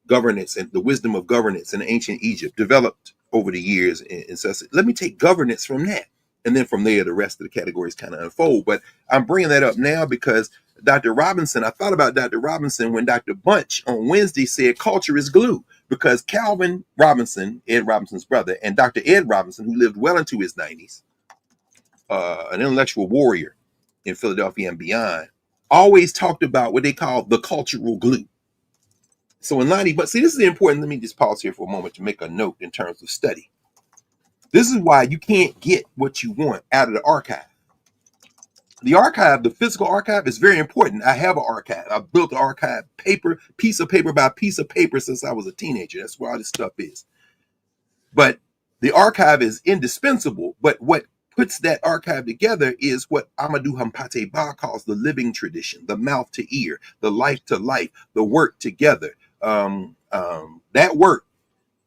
governance and the wisdom of governance in ancient Egypt, developed over the years. And so I said, let me take governance from that. And then from there, the rest of the categories kind of unfold. But I'm bringing that up now because Dr. Robinson, I thought about Dr. Robinson when Dr. Bunch on Wednesday said culture is glue, because Calvin Robinson, Ed Robinson's brother, and Dr. Ed Robinson, who lived well into his 90s, an intellectual warrior in Philadelphia and beyond, always talked about what they call the cultural glue. So in Lonnie, but see, this is important. Let me just pause here for a moment to make a note in terms of study. This is why you can't get what you want out of the archive. The archive, the physical archive, is very important. I have an archive. I've built an archive piece of paper by piece of paper since I was a teenager. That's where all this stuff is. But The archive is indispensable, but what puts that archive together is what Amadou Hampate Ba calls the living tradition, the mouth to ear, the life to life, the work together. That work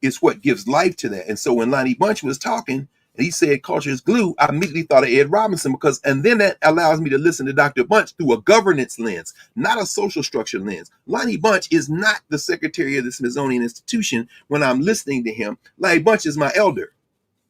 is what gives life to that. And so when Lonnie Bunch was talking, and he said culture is glue, I immediately thought of Ed Robinson, and then that allows me to listen to Dr. Bunch through a governance lens, not a social structure lens. Lonnie Bunch is not the secretary of the Smithsonian Institution when I'm listening to him. Lonnie Bunch is my elder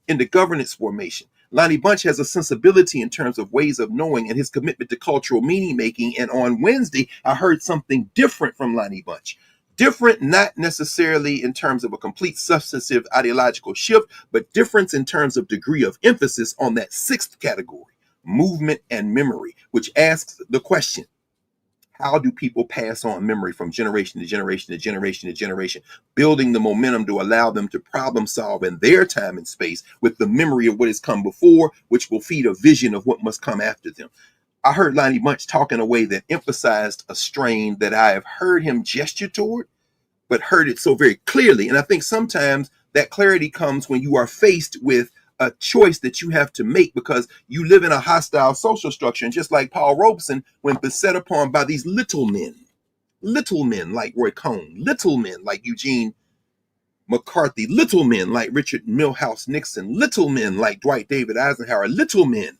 in the governance formation. Lonnie Bunch has a sensibility in terms of ways of knowing and his commitment to cultural meaning making. And on Wednesday, I heard something different from Lonnie Bunch. Different, not necessarily in terms of a complete substantive ideological shift, but difference in terms of degree of emphasis on that sixth category, movement and memory, which asks the question, how do people pass on memory from generation to generation to generation to generation, building the momentum to allow them to problem solve in their time and space with the memory of what has come before, which will feed a vision of what must come after them. I heard Lonnie Bunch talk in a way that emphasized a strain that I have heard him gesture toward, but heard it so very clearly. And I think sometimes that clarity comes when you are faced with a choice that you have to make because you live in a hostile social structure. And just like Paul Robeson, when beset upon by these little men like Roy Cohn, little men like Eugene McCarthy, little men like Richard Milhouse Nixon, little men like Dwight David Eisenhower, little men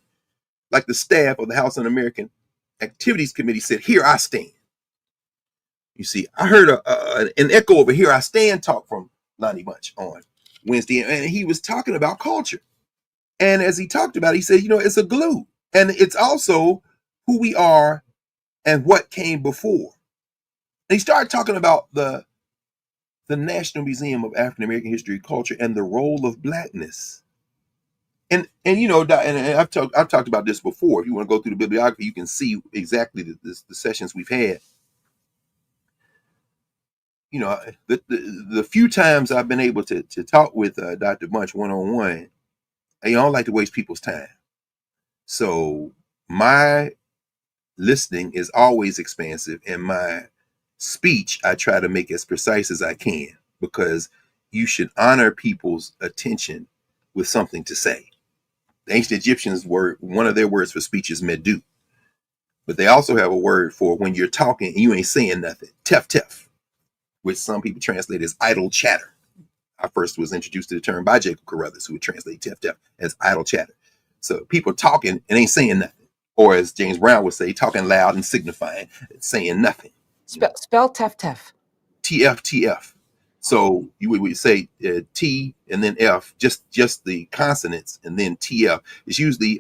like the staff of the House Un-American Activities Committee said, "Here I stand." You see, I heard an echo over "Here I stand" talk from Lonnie Bunch on Wednesday, and he was talking about culture. And as he talked about it, he said, it's a glue. And it's also who we are and what came before. And he started talking about the National Museum of African American History and Culture and the role of Blackness. And I've talked about this before. If you want to go through the bibliography, you can see exactly the sessions we've had. The few times I've been able to talk with Dr. Bunch one-on-one, I don't like to waste people's time. So my listening is always expansive, and my speech I try to make as precise as I can, because you should honor people's attention with something to say. The ancient Egyptians one of their words for speech is medu, but they also have a word for when you're talking and you ain't saying nothing, tef tef, which some people translate as idle chatter. I first was introduced to the term by Jacob Carruthers, who would translate tef tef as idle chatter. So people talking and ain't saying nothing, or as James Brown would say, talking loud and signifying, saying nothing. Spell tef tef. TF. So you would say T and then F, just the consonants, and then TF. It's usually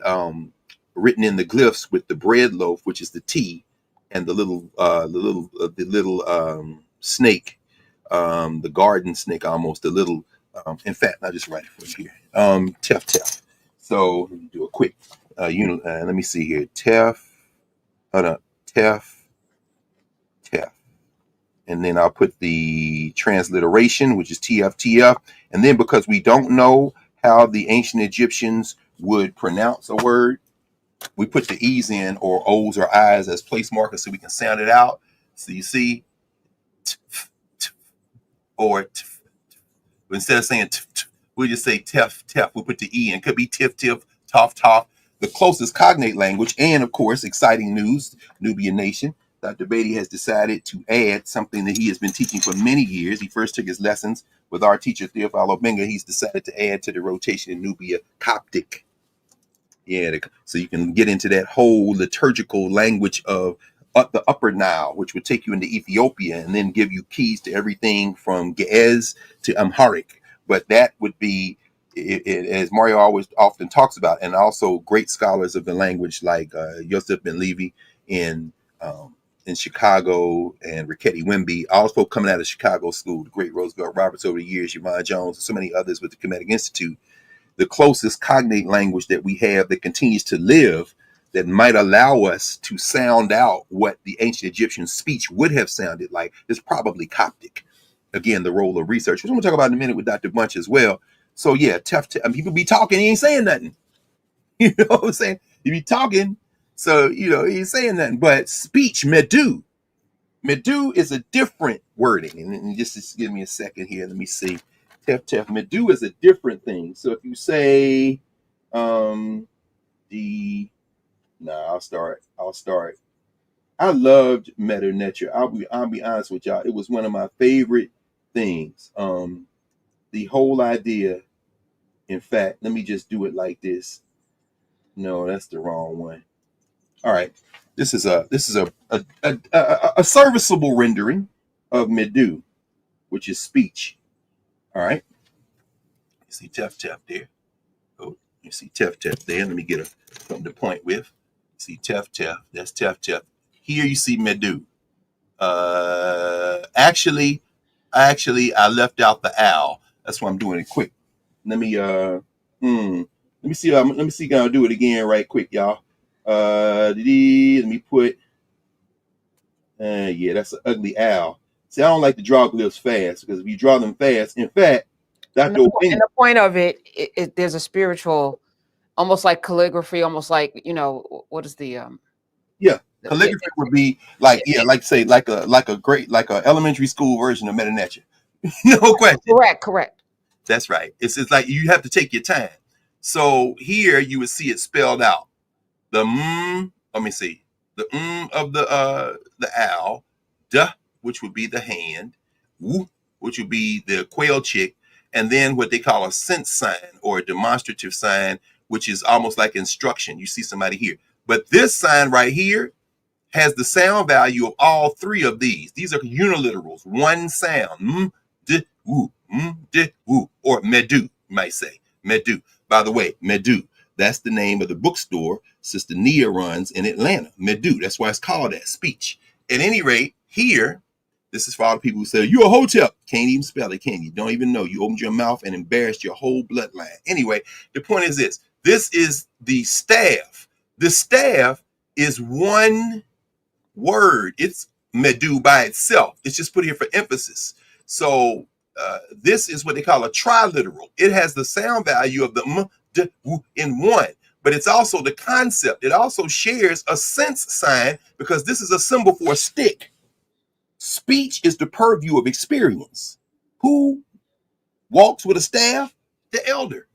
written in the glyphs with the bread loaf, which is the T, and the little snake, the garden snake almost, the little. In fact, I'll just write it for you here. Tef. So let me do a quick let me see here. Tef. And then I'll put the transliteration, which is TF. And then because we don't know how the ancient Egyptians would pronounce a word, we put the E's in, or O's or I's, as place markers so we can sound it out. So you see, or instead of saying we'll just say tef. We'll put the E in. It could be tif, tof. The closest cognate language, and of course, exciting news, Nubian Nation. Dr. Beatty has decided to add something that he has been teaching for many years. He first took his lessons with our teacher, Theophilo Benga. He's decided to add to the rotation in Nubia Coptic. So you can get into that whole liturgical language of the Upper Nile, which would take you into Ethiopia and then give you keys to everything from Ge'ez to Amharic. But that would be, as Mario always often talks about, and also great scholars of the language like Yosef Ben Levi in Chicago, and Rickety Wimby, all folks coming out of Chicago School, the great Roosevelt Roberts over the years, Yvonne Jones, and so many others with the Kemetic Institute. The closest cognate language that we have that continues to live, that might allow us to sound out what the ancient Egyptian speech would have sounded like, is probably Coptic. Again, the role of research, which I'm going to talk about in a minute with Dr. Bunch as well. So yeah, people be talking, he ain't saying nothing. You know what I'm saying? You be talking, so he ain't saying nothing. But speech, medu is a different wording. And just give me a second here. Let me see. Tef Tef. Medu is a different thing. So if you say the I'll start. I loved Meta Nature. I'll be honest with y'all. It was one of my favorite things. The whole idea. In fact, let me just do it like this. No, that's the wrong one. All right. This is a serviceable rendering of Medu, which is speech. All right. You see Tef Tef there. Oh, you see Tef Tef there. Let me get something to point with. You see Tef Tef. That's Tef Tef. Here you see Medu. Actually, I left out the owl. That's why I'm doing it quick. Let me see. Let me see. I'll do it again right quick, y'all. Let me put. Yeah, that's an ugly owl. See, I don't like to draw glyphs fast because if you draw them fast, in fact, and the point of it, there's a spiritual, almost like calligraphy, almost like, what is the yeah, calligraphy would be like, like say like a elementary school version of Meta Nature. No question. Correct. That's right. It's like you have to take your time. So here you would see it spelled out. The let me see. The of the owl, duh, which would be the hand, woo, which would be the quail chick, and then what they call a sense sign or a demonstrative sign, which is almost like instruction. You see somebody here. But this sign right here has the sound value of all three of these. These are uniliterals, one sound. D, woo, d, woo, or Medu, you might say. Medu. By the way, Medu, that's the name of the bookstore Sister Nia runs in Atlanta. Medu, that's why it's called that, speech. At any rate, here, this is for all the people who say, you're a hotep. Can't even spell it, can you? Don't even know. You opened your mouth and embarrassed your whole bloodline. Anyway, the point is this. This is the staff. The staff is one word. It's Medu by itself. It's just put here for emphasis. So this is what they call a triliteral. It has the sound value of the m, d, w in one, but it's also the concept. It also shares a sense sign because this is a symbol for a stick. Speech is the purview of experience. Who walks with a staff? The elder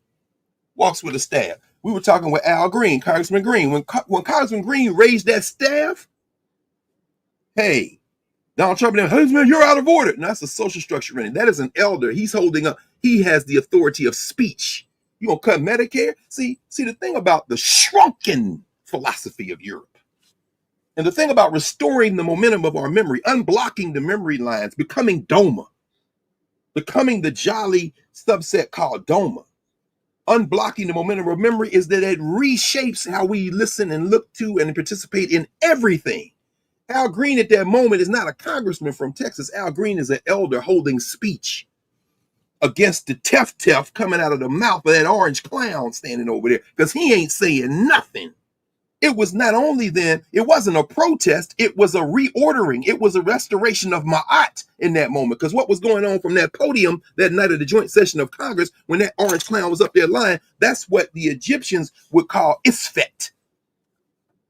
walks with a staff. We were talking with Al Green, Congressman Green. When Congressman Green raised that staff, hey, Donald Trump, hey, man, you're out of order. And that's a social structure running. That is an elder. He's holding up. He has the authority of speech. You gonna cut Medicare? See the thing about the shrunken philosophy of Europe, and the thing about restoring the momentum of our memory, unblocking the memory lines, becoming Doma, becoming the jolly subset called Doma, unblocking the momentum of memory is that it reshapes how we listen and look to and participate in everything. Al Green at that moment is not a congressman from Texas. Al Green is an elder holding speech against the tef coming out of the mouth of that orange clown standing over there, because he ain't saying nothing. It was not only then, it wasn't a protest, it was a reordering. It was a restoration of Ma'at in that moment, because what was going on from that podium that night of the joint session of Congress, when that orange clown was up there lying, that's what the Egyptians would call isfet,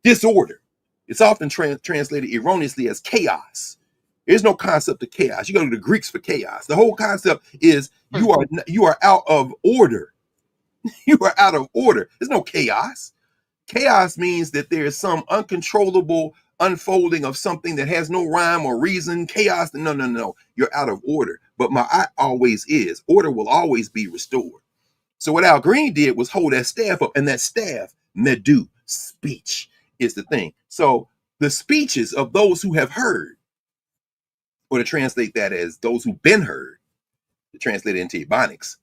disorder. It's often translated erroneously as chaos. There's no concept of chaos. You go to the Greeks for chaos. The whole concept is you are out of order. You are out of order. There's no chaos. Chaos means that there is some uncontrollable unfolding of something that has no rhyme or reason. Chaos, no. You're out of order. But Ma'at always is. Order will always be restored. So what Al Green did was hold that staff up, and that staff, Medu, speech, is the thing. So the speeches of those who have heard, or to translate that as those who've been heard, to translate it into Ebonics,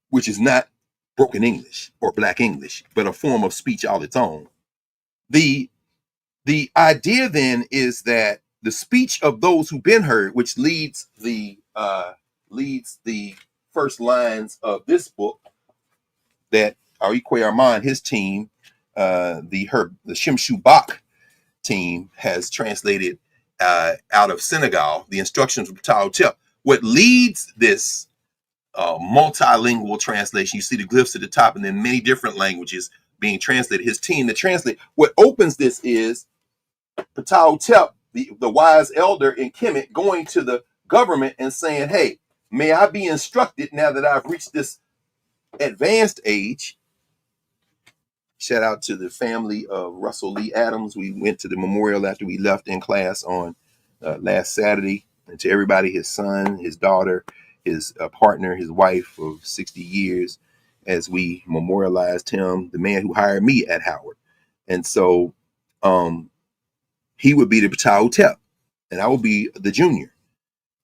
which is not broken English or Black English, but a form of speech all its own. The idea then is that the speech of those who've been heard, which leads the first lines of this book that Arique Armand, his team, the Shimshu Bach team has translated out of Senegal, the instructions of Tao Tep. What leads this multilingual translation, you see the glyphs at the top and then many different languages being translated, his team to translate. What opens this is Ptah Hotep, the wise elder in Kemet, going to the government and saying, hey, May I be instructed now that I've reached this advanced age. Shout out to the family of Russell Lee Adams. We went to the memorial after we left in class on last Saturday. And to everybody, his son, his daughter, his partner, his wife of 60 years, as we memorialized him, the man who hired me at Howard. And so he would be the Ptah, and I would be the junior.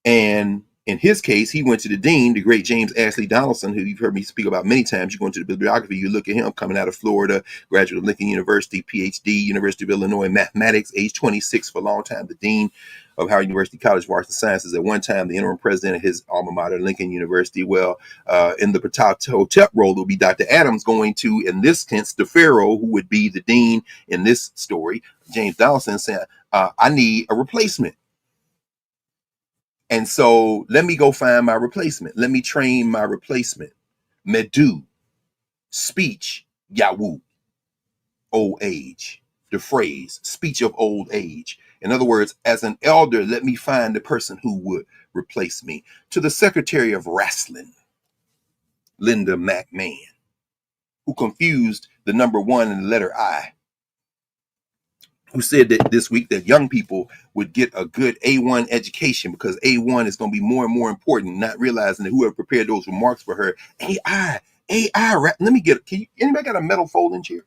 And in his case, he went to the dean, the great James Ashley Donaldson, who you've heard me speak about many times. You go into the bibliography, you look at him coming out of Florida, graduate of Lincoln University, PhD, University of Illinois in mathematics, age 26 for a long time, the dean of Howard University College of Arts and Sciences, at one time the interim president of his alma mater, Lincoln University. Well, in the Ptah role, it will be Dr. Adams going to, in this sense, the Pharaoh, who would be the dean in this story, James Donaldson, saying, I need a replacement. And so let me go find my replacement. Let me train my replacement. Medu, speech, Yawu, old age. The phrase, speech of old age. In other words, as an elder, let me find the person who would replace me. To the Secretary of Wrestling, Linda McMahon, who confused the number 1 and the letter I, who said that this week that young people would get a good A1 education because A1 is going to be more and more important, not realizing that whoever prepared those remarks for her, AI, let me get it. Anybody got a metal folding chair?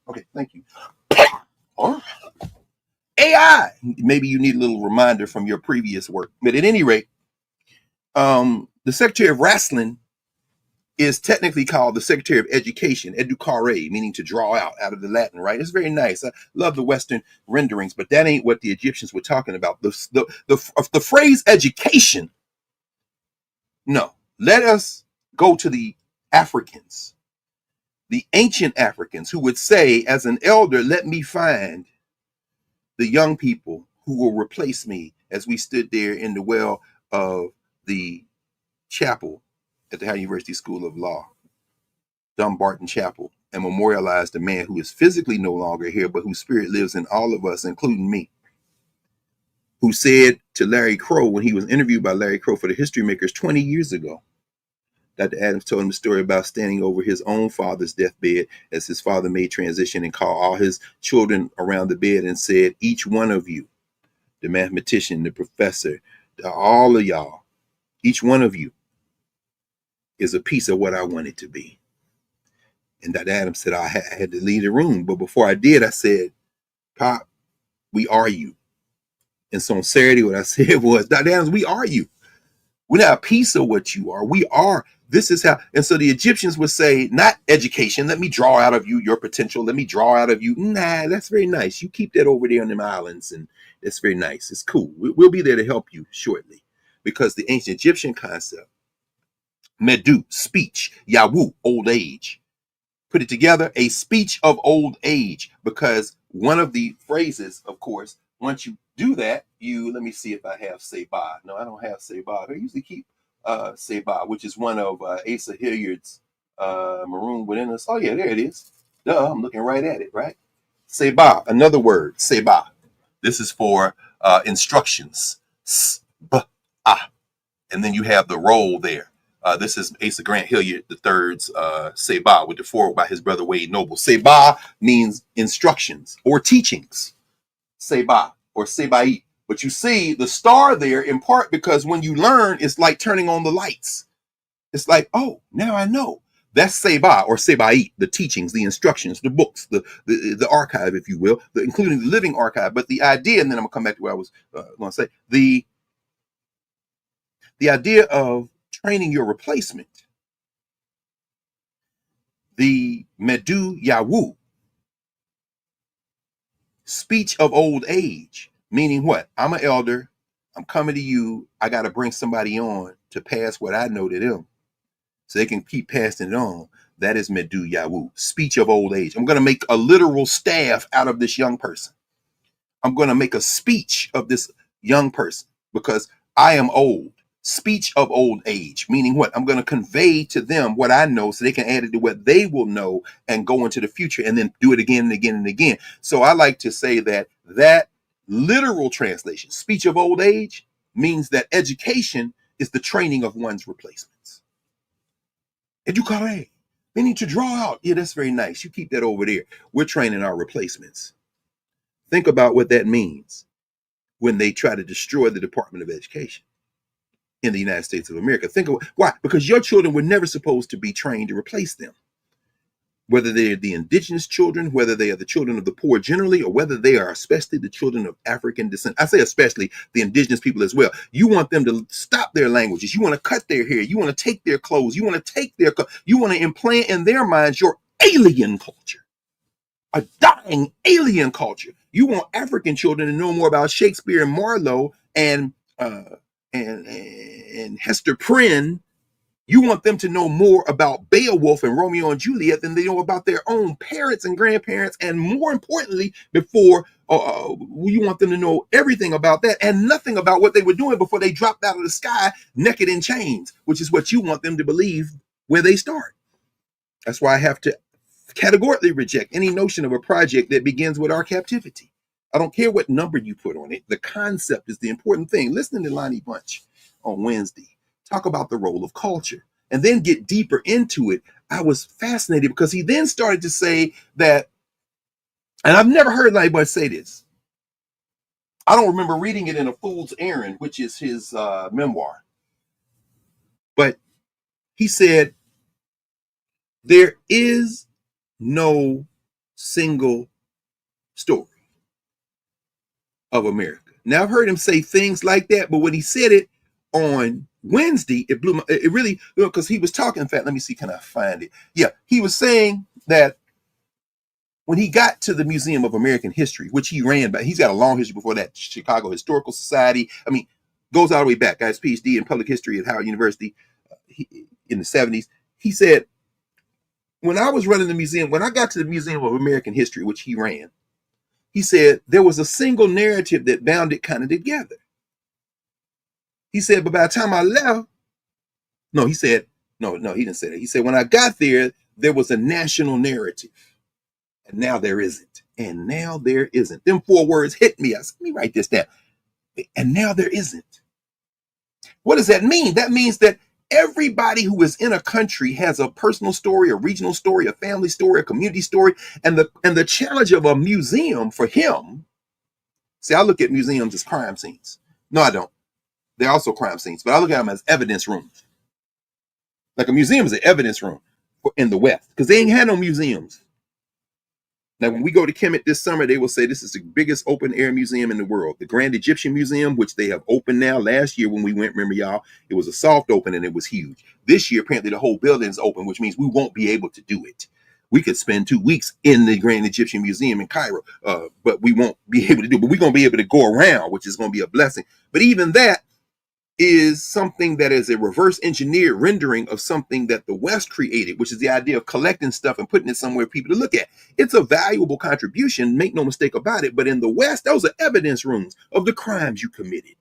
Okay, thank you. Or AI, maybe you need a little reminder from your previous work. But at any rate, the Secretary of Wrestling is technically called the Secretary of Education, educare, meaning to draw out of the Latin, right? It's very nice. I love the Western renderings, but that ain't what the Egyptians were talking about. The phrase education, no. Let us go to the Africans, the ancient Africans, who would say, as an elder, let me find the young people who will replace me, as we stood there in the well of the chapel at the Howard University School of Law, Dumbarton Chapel, and memorialized a man who is physically no longer here, but whose spirit lives in all of us, including me, who said to Larry Crow, when he was interviewed by Larry Crow for the History Makers 20 years ago, Dr. Adams told him the story about standing over his own father's deathbed as his father made transition, and called all his children around the bed and said, each one of you, the mathematician, the professor, all of y'all, each one of you is a piece of what I wanted to be. And Dr. Adams said, I had to leave the room. But before I did, I said, Pop, we are you. And so on Saturday, what I said was, Dr. Adams, we are you. We're not a piece of what you are. We are. This is how. And so the Egyptians would say, not education. Let me draw out of you your potential. Let me draw out of you. Nah, that's very nice. You keep that over there on them islands. And that's very nice. It's cool. We'll be there to help you shortly. Because the ancient Egyptian concept, Medu, speech, Yawu, old age. Put it together, a speech of old age, because one of the phrases, of course, once you do that, let me see if I have Seba. No, I don't have Seba. I usually keep Seba, which is one of Asa Hilliard's Maroon Within Us. Oh yeah, there it is. Duh, I'm looking right at it, right? Seba, another word, Seba. This is for instructions. S-b-ah. And then you have the role there. This is Asa Grant Hilliard III's Seba, with the foreword by his brother Wade Noble. Seba means instructions or teachings. Seba or Sebai. But you see the star there in part because when you learn, it's like turning on the lights. It's like, oh, now I know. That's Seba or Sebai, the teachings, the instructions, the books, the archive, if you will, including the living archive. But the idea, and then I'm going to come back to what I was going to say, the idea of training your replacement, the Medu Yawu, speech of old age, meaning what? I'm an elder. I'm coming to you. I got to bring somebody on to pass what I know to them so they can keep passing it on. That is Medu Yawu, speech of old age. I'm going to make a literal staff out of this young person. I'm going to make a speech of this young person because I am old. Speech of old age, meaning what? I'm going to convey to them what I know so they can add it to what they will know and go into the future and then do it again and again and again. So I like to say that literal translation, speech of old age, means that education is the training of one's replacements. Educare. They need to draw out. Yeah, that's very nice. You keep that over there. We're training our replacements. Think about what that means when they try to destroy the Department of Education in the United States of America. Think of why? Because your children were never supposed to be trained to replace them. Whether they're the indigenous children, whether they are the children of the poor generally, or whether they are especially the children of African descent. I say especially the indigenous people as well. You want them to stop their languages. You want to cut their hair. You want to take their clothes. You want to take their, you want to implant in their minds your alien culture, a dying alien culture. You want African children to know more about Shakespeare and Marlowe and Hester Prynne. You want them to know more about Beowulf and Romeo and Juliet than they know about their own parents and grandparents. And more importantly, you want them to know everything about that and nothing about what they were doing before they dropped out of the sky naked in chains, which is what you want them to believe where they start. That's why I have to categorically reject any notion of a project that begins with our captivity. I don't care what number you put on it. The concept is the important thing. Listening to Lonnie Bunch on Wednesday talk about the role of culture and then get deeper into it, I was fascinated because he then started to say that, and I've never heard Lonnie Bunch say this. I don't remember reading it in A Fool's Errand, which is his memoir. But he said, there is no single story of America. Now, I've heard him say things like that, but when he said it on Wednesday, it blew my, it really, because he was talking, in fact, let me see, can I find it? Yeah, he was saying that when he got to the Museum of American History, which he ran by, he's got a long history before that, Chicago Historical Society. I mean, goes all the way back. Got his PhD in public history at Howard University in the 70s. He said, when I was running the museum, when I got to the Museum of American History, which he ran, he said there was a single narrative that bound it kind of together. He said, but by the time I left, no, he said, no, he didn't say that. He said, when I got there, there was a national narrative. And now there isn't. And now there isn't. Them 4 words hit me. I said, let me write this down. And now there isn't. What does that mean? That means that everybody who is in a country has a personal story, a regional story, a family story, a community story. And the challenge of a museum for him, see, I look at museums as crime scenes. No, I don't. They're also crime scenes, but I look at them as evidence rooms. Like a museum is an evidence room in the West, because they ain't had no museums. Now, when we go to Kemet this summer, they will say this is the biggest open air museum in the world. The Grand Egyptian Museum, which they have opened now. Last year when we went, remember y'all, it was a soft open and it was huge. This year, apparently the whole building is open, which means we won't be able to do it. We could spend 2 weeks in the Grand Egyptian Museum in Cairo, but we won't be able to do it. But we're going to be able to go around, which is going to be a blessing. But even that is something that is a reverse engineered rendering of something that the West created, which is the idea of collecting stuff and putting it somewhere for people to look at. It's a valuable contribution, make no mistake about it. But in the West, those are evidence rooms of the crimes you committed.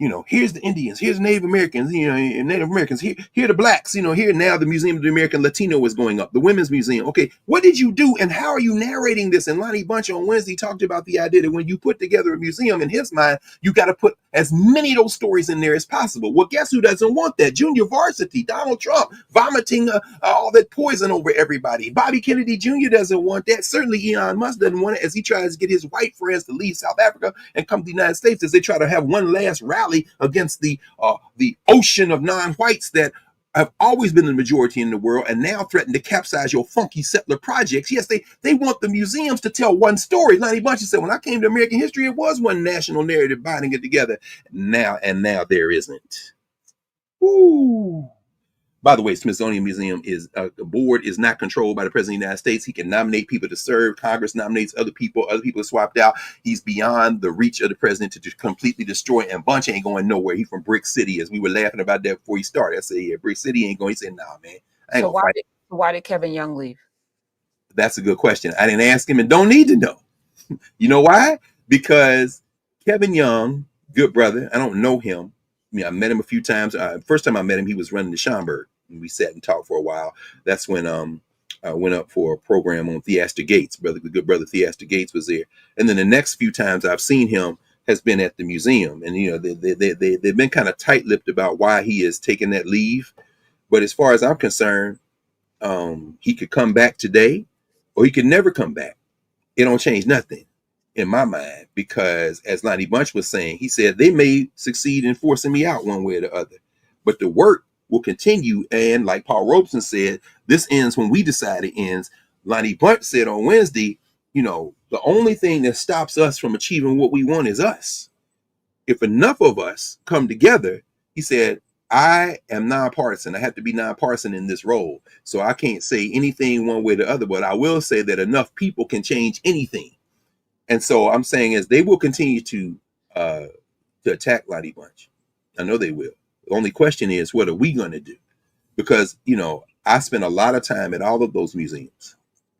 You know, here's the Indians, here's the Native Americans, you know, and Native Americans, here are the blacks, you know, here now the Museum of the American Latino is going up, the Women's Museum. Okay, what did you do and how are you narrating this? And Lonnie Bunch on Wednesday talked about the idea that when you put together a museum, in his mind, you got to put as many of those stories in there as possible. Well, guess who doesn't want that? Junior Varsity, Donald Trump, vomiting all that poison over everybody. Bobby Kennedy Jr. doesn't want that. Certainly Elon Musk doesn't want it as he tries to get his white friends to leave South Africa and come to the United States as they try to have one last rally against the ocean of non-whites that have always been the majority in the world and now threaten to capsize your funky settler projects. Yes, they want the museums to tell one story. Lonnie Bunch said, when I came to American history, it was one national narrative binding it together. Now there isn't. Woo. By the way, Smithsonian Museum is the board is not controlled by the President of the United States. He can nominate people to serve. Congress nominates other people are swapped out. He's beyond the reach of the president to completely destroy. And Bunch ain't going nowhere. He from Brick City, as we were laughing about that before he started. I said, yeah, Brick City ain't going. He said, nah, man, I ain't So gonna fight. why did Kevin Young leave? That's a good question. I didn't ask him and don't need to know. You know why? Because Kevin Young, good brother, I don't know him. I mean, I met him a few times. First time I met him, he was running the Schomburg. And we sat and talked for a while. That's when I went up for a program on Theaster Gates. The good brother Theaster Gates was there. And then the next few times I've seen him has been at the museum, and they've been kind of tight-lipped about why he is taking that leave. But as far as I'm concerned, he could come back today, or he could never come back. It don't change nothing in my mind, because as Lonnie Bunch was saying, he said they may succeed in forcing me out one way or the other, but the work will continue. And like Paul Robeson said, this ends when we decide it ends. Lonnie Bunch said on Wednesday, the only thing that stops us from achieving what we want is us. If enough of us come together, he said, I am nonpartisan. I have to be nonpartisan in this role. So I can't say anything one way or the other, but I will say that enough people can change anything. And so I'm saying is they will continue to attack Lonnie Bunch. I know they will. The only question is, what are we going to do? Because, I spent a lot of time at all of those museums.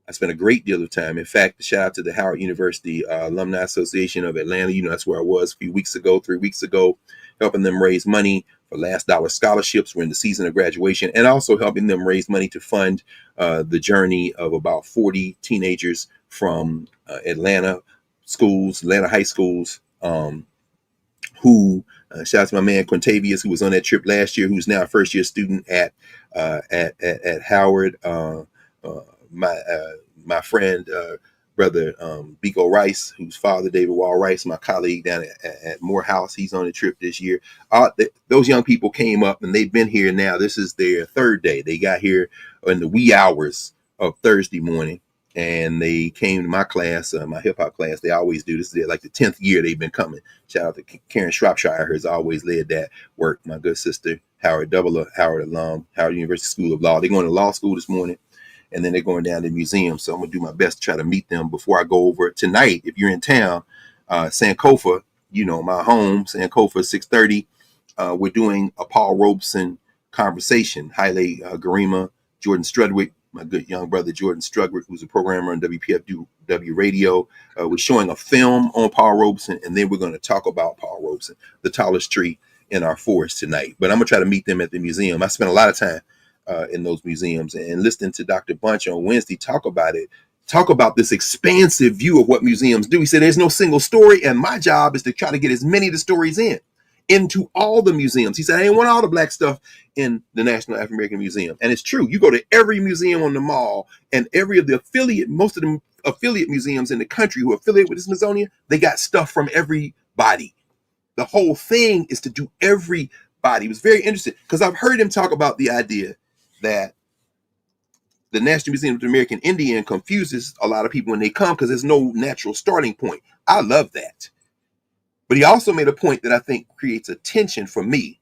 I spent a great deal of time. In fact, shout out to the Howard University Alumni Association of Atlanta. That's where I was a few weeks ago, 3 weeks ago, helping them raise money for last dollar scholarships. We're in the season of graduation, and also helping them raise money to fund the journey of about 40 teenagers from Atlanta schools, Atlanta high schools, who shout out to my man Quintavious, who was on that trip last year, who's now a first year student at Howard. My friend, brother Biko Rice, whose father, David Wall Rice, my colleague down at Morehouse, he's on the trip this year. Those young people came up, and they've been here now. This is their third day. They got here in the wee hours of Thursday morning, and they came to my class, my hip hop class. They always do. This is like the 10th year they've been coming. Shout out to Karen Shropshire, who has always led that work. My good sister, Howard alum, Howard University School of Law. They're going to law school this morning, and then they're going down to the museum. So I'm going to do my best to try to meet them before I go over tonight. If you're in town, Sankofa, my home, Sankofa, 6:30. We're doing a Paul Robeson conversation. Haile Garima, Jordan Strudwick, my good young brother Jordan Strudwick, who's a programmer on WPFW radio. We're showing a film on Paul Robeson, and then we're going to talk about Paul Robeson, the tallest tree in our forest, tonight. But I'm going to try to meet them at the museum. I spent a lot of time in those museums, and listening to Dr. Bunch on Wednesday talk about this expansive view of what museums do. He said there's no single story, and my job is to try to get as many of the stories into all the museums. He said I didn't want all the black stuff in the National African American Museum. And it's true. You go to every museum on the mall, and most of the affiliate museums in the country who are affiliated with the Smithsonian, they got stuff from everybody. The whole thing is to do everybody. He was very interested, because I've heard him talk about the idea that the National Museum of the American Indian confuses a lot of people when they come, because there's no natural starting point. I love that. But he also made a point that I think creates a tension for me,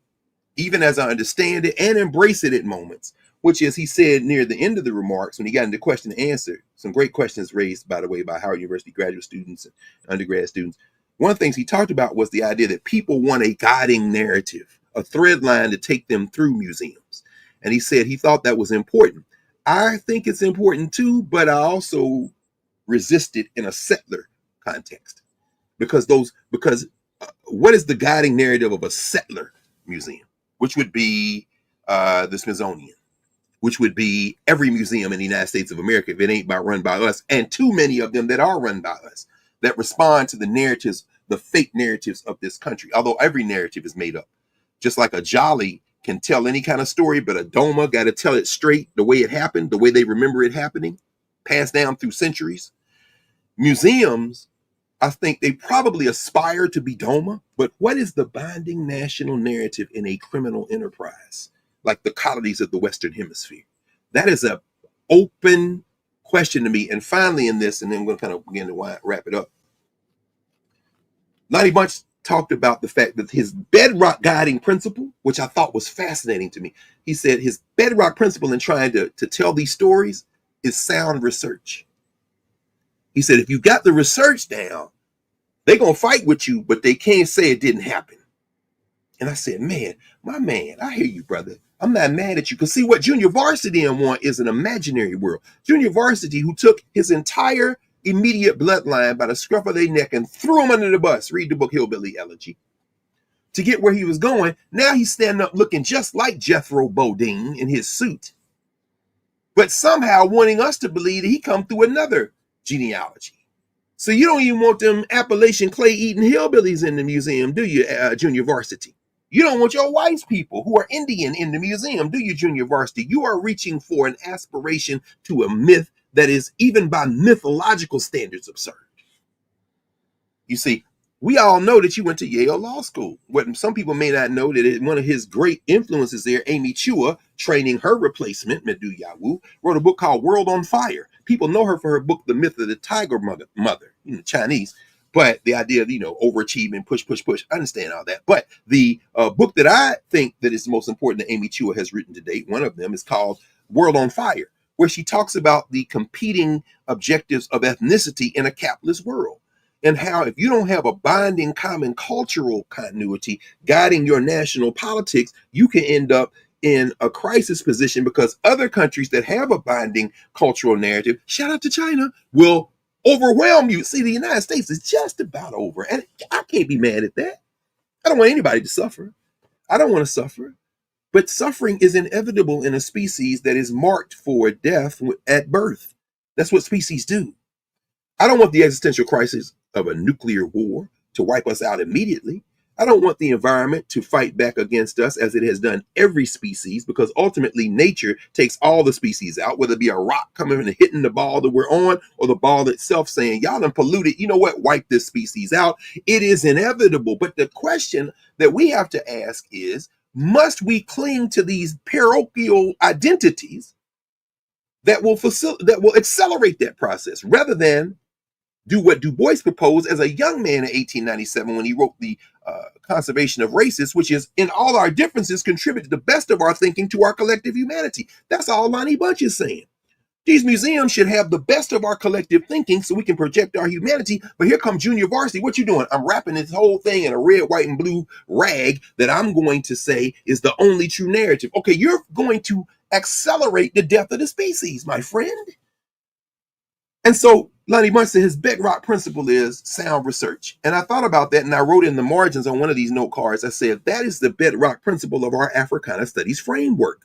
even as I understand it and embrace it at moments, which is, he said near the end of the remarks, when he got into question and answer, some great questions raised, by the way, by Howard University graduate students and undergrad students. One of the things he talked about was the idea that people want a guiding narrative, a thread line to take them through museums. And he said he thought that was important. I think it's important too, but I also resist it in a settler context, because what is the guiding narrative of a settler museum, which would be the Smithsonian, which would be every museum in the United States of America, if it ain't run by us, and too many of them that are run by us, that respond to the narratives, the fake narratives of this country, although every narrative is made up. Just like a Jolly can tell any kind of story, but a Doma got to tell it straight, the way it happened, the way they remember it happening, passed down through centuries. Museums, I think they probably aspire to be Doma, but what is the binding national narrative in a criminal enterprise like the colonies of the Western Hemisphere? That is an open question to me. And finally in this, and then we're going to kind of begin to wrap it up, Lonnie Bunch talked about the fact that his bedrock guiding principle, which I thought was fascinating to me, he said his bedrock principle in trying to tell these stories is sound research. He said, if you got the research down, they're going to fight with you, but they can't say it didn't happen. And I said, man, my man, I hear you, brother. I'm not mad at you. Because see, what Junior Varsity and want is an imaginary world. Junior Varsity, who took his entire immediate bloodline by the scruff of their neck and threw him under the bus, read the book Hillbilly Elegy, to get where he was going. Now he's standing up looking just like Jethro Bodine in his suit, but somehow wanting us to believe that he come through another genealogy. So you don't even want them Appalachian clay eating hillbillies in the museum, do you, junior varsity? You don't want your white people who are Indian in the museum, do you, junior varsity? You are reaching for an aspiration to a myth that is, even by mythological standards, absurd. You see, we all know that you went to Yale Law School. What some people may not know that one of his great influences there, Amy Chua, training her replacement, Medu Yawu, wrote a book called World on Fire. People know her for her book, The Myth of the Tiger Mother, Chinese. But the idea of, overachievement, push, push, push, I understand all that. But the book that I think that is the most important that Amy Chua has written to date, one of them is called World on Fire, where she talks about the competing objectives of ethnicity in a capitalist world. And how if you don't have a binding common cultural continuity guiding your national politics, you can end up in a crisis position because other countries that have a binding cultural narrative, shout out to China, will overwhelm you. See, the United States is just about over, and I can't be mad at that. I don't want anybody to suffer. I don't want to suffer. But suffering is inevitable in a species that is marked for death at birth. That's what species do. I don't want the existential crisis of a nuclear war to wipe us out immediately. I don't want the environment to fight back against us as it has done every species, because ultimately nature takes all the species out, whether it be a rock coming and hitting the ball that we're on or the ball itself saying, y'all done polluted, you know what, wipe this species out. It is inevitable. But the question that we have to ask is, must we cling to these parochial identities that will accelerate that process rather than do what Du Bois proposed as a young man in 1897 when he wrote the Conservation of Races, which is, in all our differences, contribute to the best of our thinking to our collective humanity. That's all Lonnie Bunch is saying. These museums should have the best of our collective thinking so we can project our humanity. But here comes junior varsity. What you doing? I'm wrapping this whole thing in a red, white, and blue rag that I'm going to say is the only true narrative. Okay, you're going to accelerate the death of the species, my friend. And so Lonnie Bunch said his bedrock principle is sound research. And I thought about that, and I wrote in the margins on one of these note cards, I said, that is the bedrock principle of our Africana Studies framework.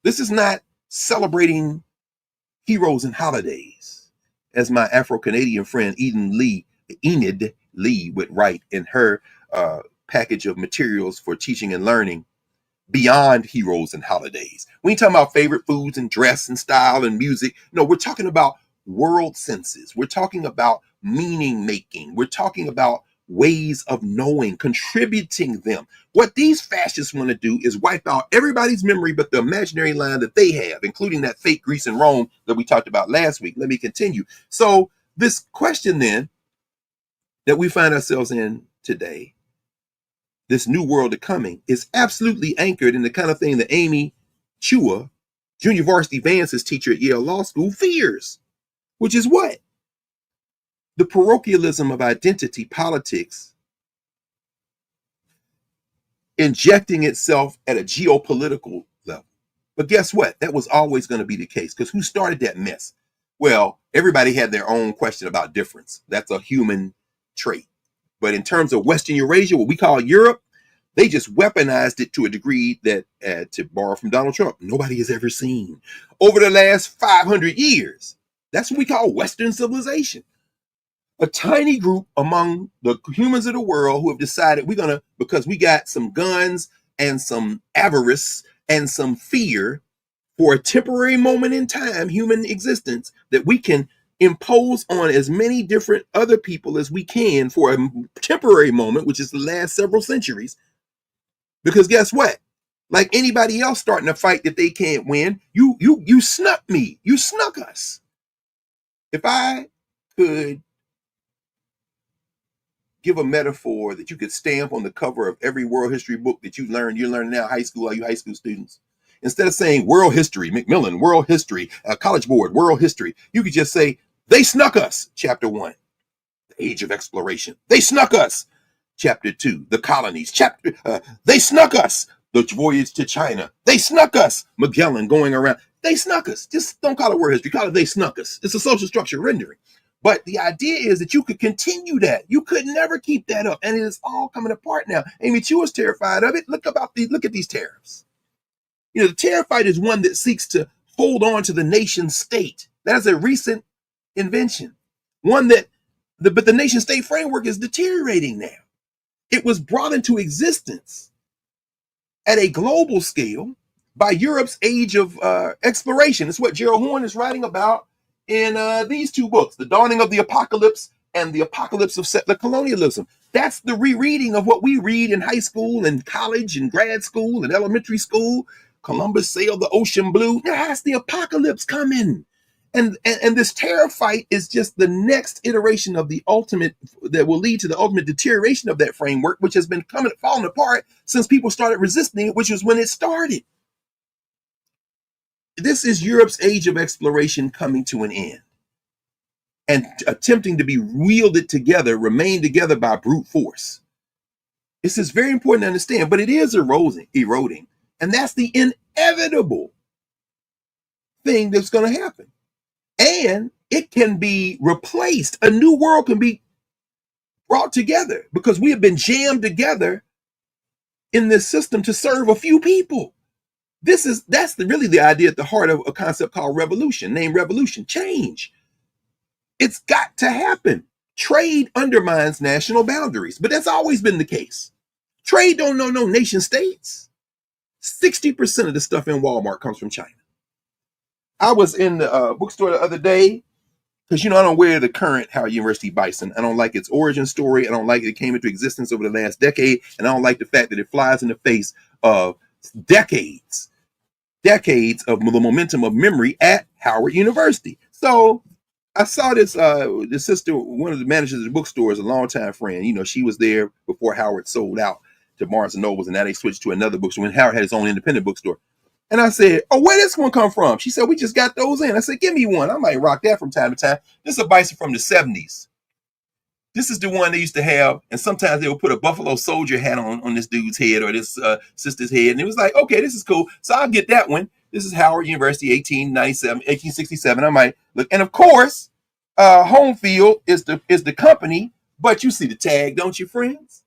This is not celebrating heroes and holidays, as my Afro-Canadian friend Enid Lee would write in her package of materials for teaching and learning, beyond heroes and holidays. We ain't talking about favorite foods and dress and style and music. No, we're talking about world senses. We're talking about meaning making. We're talking about ways of knowing, contributing them. What these fascists want to do is wipe out everybody's memory but the imaginary line that they have, including that fake Greece and Rome that we talked about last week. Let me continue. So this question then that we find ourselves in today, this new world of coming, is absolutely anchored in the kind of thing that Amy Chua, Junior Varsity Vance's teacher at Yale Law School, fears, which is what? The parochialism of identity politics injecting itself at a geopolitical level. But guess what? That was always going to be the case, because who started that mess? Well, everybody had their own question about difference. That's a human trait. But in terms of Western Eurasia, what we call Europe, they just weaponized it to a degree that, to borrow from Donald Trump, nobody has ever seen. Over the last 500 years, that's what we call Western civilization. A tiny group among the humans of the world who have decided we're going to, because we got some guns and some avarice and some fear for a temporary moment in time, human existence, that we can impose on as many different other people as we can for a temporary moment, which is the last several centuries. Because guess what? Like anybody else starting a fight that they can't win, you snuck me. You snuck us. If I could give a metaphor that you could stamp on the cover of every world history book that you're learning now, high school, all you high school students, instead of saying world history, Macmillan, world history, College Board, world history, you could just say, they snuck us, chapter 1, the age of exploration. They snuck us, chapter 2, the colonies, they snuck us, the voyage to China. They snuck us, Magellan going around. They snuck us. Just don't call it world history, call it they snuck us. It's a social structure rendering. But the idea is that you could continue that. You could never keep that up. And it is all coming apart now. Amy Chu is terrified of it. Look at these tariffs. You know, the terrified is one that seeks to hold on to the nation state. That is a recent invention. One that But the nation state framework is deteriorating now. It was brought into existence at a global scale by Europe's age of exploration. It's what Gerald Horne is writing about in these two books, The Dawning of the Apocalypse and The Apocalypse of Settler Colonialism. That's the rereading of what we read in high school and college and grad school and elementary school. Columbus sailed the ocean blue. Now that's the apocalypse coming. And this terror fight is just the next iteration of the ultimate that will lead to the ultimate deterioration of that framework, which has been falling apart since people started resisting it, which was when it started. This is Europe's age of exploration coming to an end and attempting to be wielded together, remain together by brute force. This is very important to understand, but it is eroding. And that's the inevitable thing that's going to happen. And it can be replaced. A new world can be brought together because we have been jammed together in this system to serve a few people. That's really the idea at the heart of a concept called revolution, named revolution, change. It's got to happen. Trade undermines national boundaries, but that's always been the case. Trade don't know no nation states. 60% of the stuff in Walmart comes from China. I was in the bookstore the other day because, I don't wear the current Howard University Bison. I don't like its origin story. I don't like it came into existence over the last decade. And I don't like the fact that it flies in the face of decades of the momentum of memory at Howard University. So I saw this, the sister, one of the managers of the bookstore is a longtime friend. She was there before Howard sold out to Barnes & Nobles, and now they switched to another bookstore when Howard had his own independent bookstore. And I said, oh, where this one come from? She said, we just got those in. I said, give me one. I might rock that from time to time. This is a bison from the 70s. This is the one they used to have. And sometimes they would put a Buffalo Soldier hat on this dude's head or this sister's head. And it was like, okay, this is cool. So I'll get that one. This is Howard University, 1867. I might look. And of course, Home Field is the company. But you see the tag, don't you, friends?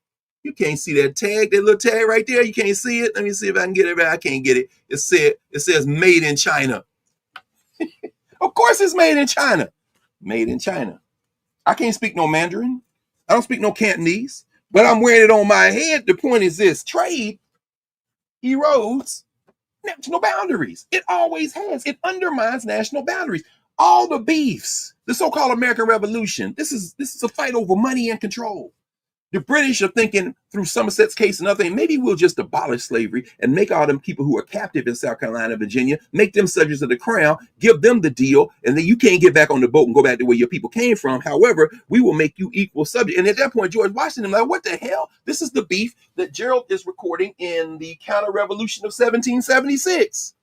You can't see that tag, that little tag right there. You can't see it. Let me see if I can get it right. I can't get it. It says made in China. Of course it's made in China. Made in China. I can't speak no Mandarin. I don't speak no Cantonese, but I'm wearing it on my head. The point is this: trade erodes national boundaries. It always has. It undermines national boundaries. All the beefs, the so-called American Revolution, this is a fight over money and control. The British are thinking through Somerset's case and other things, maybe we'll just abolish slavery and make all them people who are captive in South Carolina, Virginia, make them subjects of the crown, give them the deal, and then you can't get back on the boat and go back to where your people came from. However, we will make you equal subject. And at that point, George Washington, like, what the hell? This is the beef that Gerald is recording in the counter-revolution of 1776.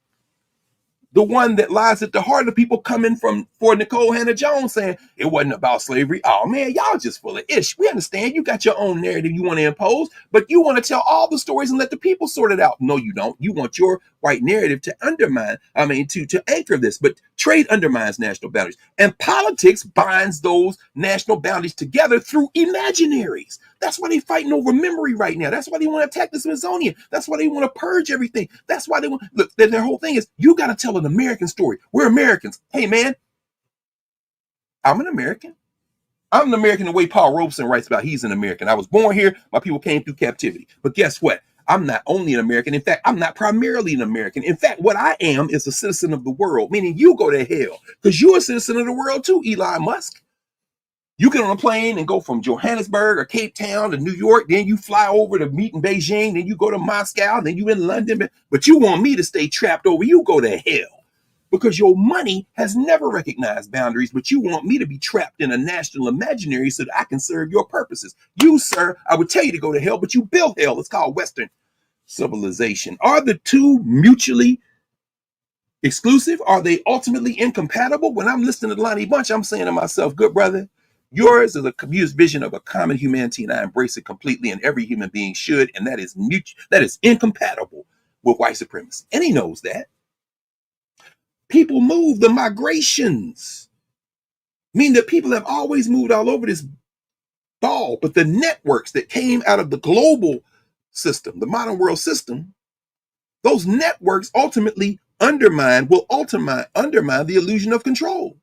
The one that lies at the heart of people coming for Nicole Hannah-Jones saying it wasn't about slavery. Oh man, y'all just full of ish. We understand you got your own narrative you want to impose, but you want to tell all the stories and let the people sort it out. No, you don't. You want your white narrative to to anchor this. But trade undermines national boundaries, and politics binds those national boundaries together through imaginaries. That's why they're fighting over memory right now. That's why they want to attack the Smithsonian. That's why they want to purge everything. That's why they want, look, their whole thing is, you got to tell an American story. We're Americans. Hey, man, I'm an American. I'm an American the way Paul Robeson writes about he's an American. I was born here. My people came through captivity. But guess what? I'm not only an American. In fact, I'm not primarily an American. In fact, what I am is a citizen of the world, meaning you go to hell because you're a citizen of the world too, Elon Musk. You get on a plane and go from Johannesburg or Cape Town to New York. Then you fly over to meet in Beijing. Then you go to Moscow. Then you in London. But you want me to stay trapped over. You go to hell because your money has never recognized boundaries. But you want me to be trapped in a national imaginary so that I can serve your purposes. You, sir, I would tell you to go to hell, but you built hell. It's called Western civilization. Are the two mutually exclusive? Are they ultimately incompatible? When I'm listening to Lonnie Bunch, I'm saying to myself, good brother, yours is a confused vision of a common humanity, and I embrace it completely, and every human being should, and that is incompatible with white supremacy. And he knows that. People move, the migrations mean that people have always moved all over this ball, but the networks that came out of the global system, the modern world system, those networks ultimately undermine the illusion of control.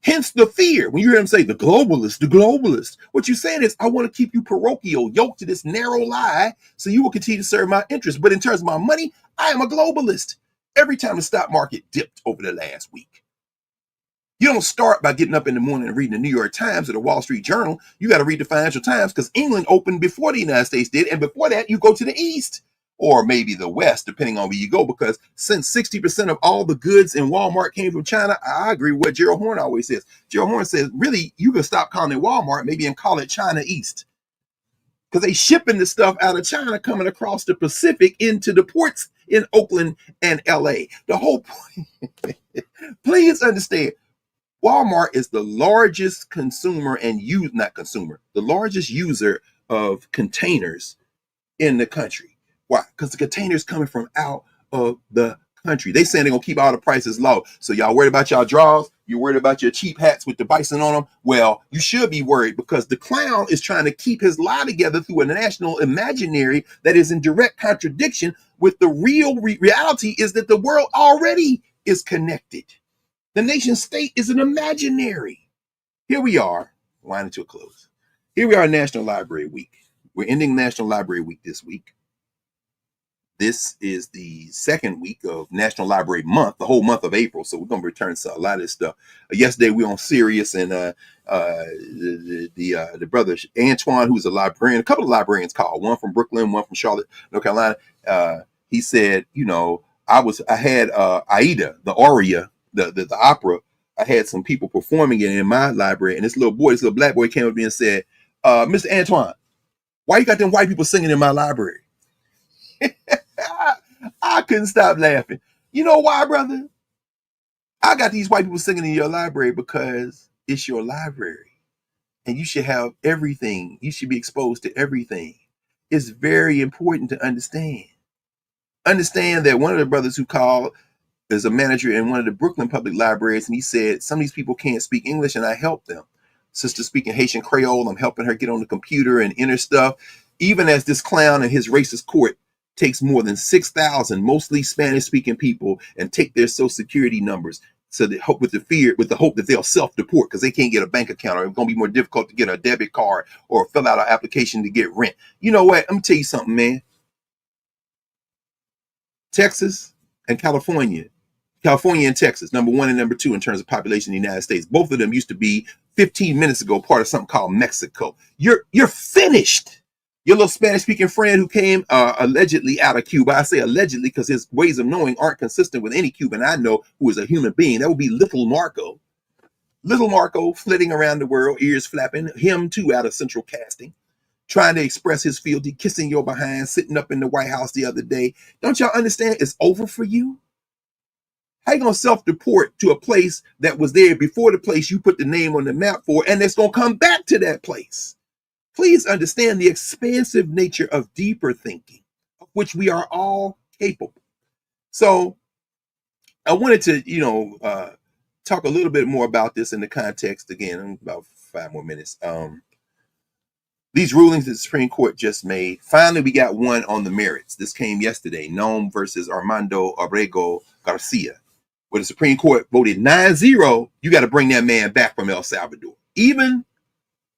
Hence the fear. When you hear them say the globalist, what you're saying is, I want to keep you parochial, yoked to this narrow lie, so you will continue to serve my interests. But in terms of my money, I am a globalist. Every time the stock market dipped over the last week, you don't start by getting up in the morning and reading the New York Times or the Wall Street Journal. You got to read the Financial Times, because England opened before the United States did. And before that, you go to the East, or maybe the West, depending on where you go, because since 60% of all the goods in Walmart came from China, I agree with what Gerald Horne always says. Gerald Horne says, really, you can stop calling it Walmart, maybe, and call it China East, because they shipping the stuff out of China coming across the Pacific into the ports in Oakland and LA. The whole point, please understand, Walmart is the largest consumer and the largest user of containers in the country. Why? Because the containers coming from out of the country. They saying they're gonna keep all the prices low. So y'all worried about y'all drawers? You worried about your cheap hats with the bison on them? Well, you should be worried, because the clown is trying to keep his lie together through a national imaginary that is in direct contradiction with the real reality, is that the world already is connected. The nation state is an imaginary. Here we are, winding to a close. Here we are, National Library Week. We're ending National Library Week this week. This is the second week of National Library Month, the whole month of April. So we're going to return to a lot of this stuff. Yesterday we were on Sirius, and the brother Antoine, who's a librarian, a couple of librarians called, one from Brooklyn, one from Charlotte, North Carolina. He said, I had Aida, the aria, the opera. I had some people performing it in my library, and this little black boy came up to me and said, Mr. Antoine, why you got them white people singing in my library? I couldn't stop laughing. You know why, brother? I got these white people singing in your library because it's your library, and you should have everything. You should be exposed to everything. It's very important to understand. Understand that one of the brothers who called is a manager in one of the Brooklyn public libraries, and he said some of these people can't speak English, and I help them. Sister speaking Haitian Creole, I'm helping her get on the computer and enter stuff. Even as this clown and his racist court takes more than 6,000 mostly Spanish-speaking people and take their social security numbers, so that with the hope that they'll self-deport because they can't get a bank account, or it's going to be more difficult to get a debit card or fill out an application to get rent. You know what? Let me tell you something, man. Texas and California and Texas, number 1 and number 2 in terms of population in the United States. Both of them used to be 15 minutes ago part of something called Mexico. You're finished. Your little Spanish-speaking friend who came allegedly out of Cuba. I say allegedly because his ways of knowing aren't consistent with any Cuban I know who is a human being. That would be Little Marco. Little Marco flitting around the world, ears flapping, him too out of central casting, trying to express his fealty, kissing your behind, sitting up in the White House the other day. Don't y'all understand it's over for you? How you going to self-deport to a place that was there before the place you put the name on the map for, and it's going to come back to that place? Please understand the expansive nature of deeper thinking, of which we are all capable. So I wanted to, talk a little bit more about this in the context, again, about 5 more minutes. These rulings that the Supreme Court just made, finally we got one on the merits. This came yesterday, Nome versus Armando Abrego Garcia, where the Supreme Court voted 9-0, you got to bring that man back from El Salvador. Even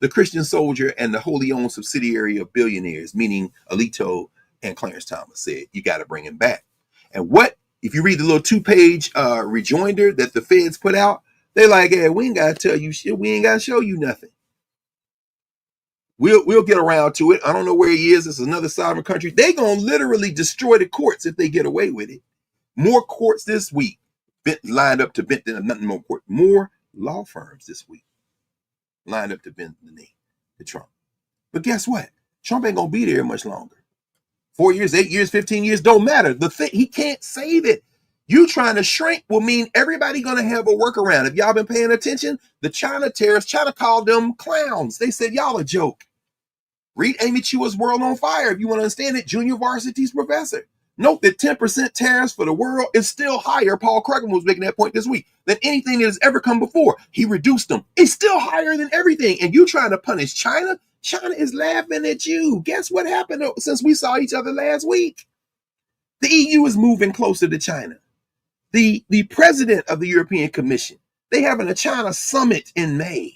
the Christian soldier and the wholly owned subsidiary of billionaires, meaning Alito and Clarence Thomas, said you got to bring him back. And what, if you read the little 2-page rejoinder that the feds put out, they're like, hey, we ain't got to tell you shit. We ain't got to show you nothing. We'll get around to it. I don't know where he is. This is another sovereign country. They going to literally destroy the courts if they get away with it. More courts this week lined up to bend nothing more court. More law firms this week lined up to bend the knee to Trump. But guess what? Trump ain't gonna be there much longer. 4 years, 8 years, 15 years, don't matter. The thing, he can't save it. You trying to shrink will mean everybody gonna have a workaround. If y'all been paying attention, the China terrorists, China called them clowns. They said y'all a joke. Read Amy Chua's World on Fire if you want to understand it. Junior Varsity's professor. Note that 10% tariffs for the world is still higher. Paul Krugman was making that point this week, than anything that has ever come before. He reduced them. It's still higher than everything. And you trying to punish China? China is laughing at you. Guess what happened since we saw each other last week? The EU is moving closer to China. The president of the European Commission They having a China summit in May.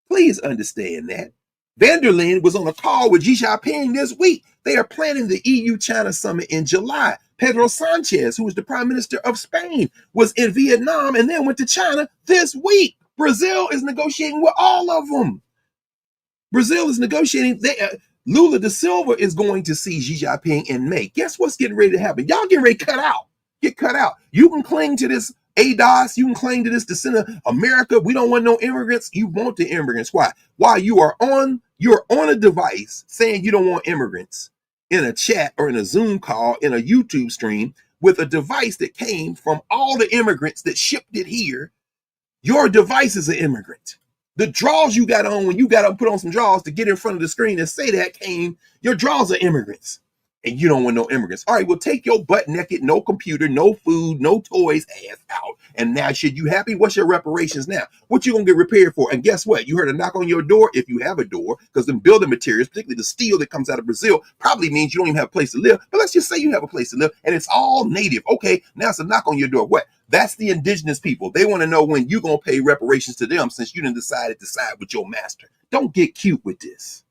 Please understand that. Van der Leyen was on a call with Xi Jinping this week. They are planning the EU-China summit in July. Pedro Sanchez, who was the prime minister of Spain, was in Vietnam and then went to China this week. Brazil is negotiating with all of them. Brazil is negotiating. Lula da Silva is going to see Xi Jinping in May. Guess what's getting ready to happen? Y'all getting ready to cut out. Get cut out. You can cling to this ADOS. You can cling to this descent of America. We don't want no immigrants. You want the immigrants. Why? While you're on a device saying you don't want immigrants in a chat or in a Zoom call, in a YouTube stream with a device that came from all the immigrants that shipped it here. Your device is an immigrant. The draws you got on when you got to put on some draws to get in front of the screen and say that came, your draws are immigrants. And you don't want no immigrants. All right, well, take your butt naked, no computer, no food, no toys ass out. And now, should you happy? What's your reparations now? What you gonna get repaired for? And guess what? You heard a knock on your door, if you have a door, because the building materials, particularly the steel that comes out of Brazil, probably means you don't even have a place to live. But let's just say you have a place to live and it's all native. Okay, now it's a knock on your door. What? That's the indigenous people. They want to know when you're gonna pay reparations to them since you didn't decide to side with your master. Don't get cute with this.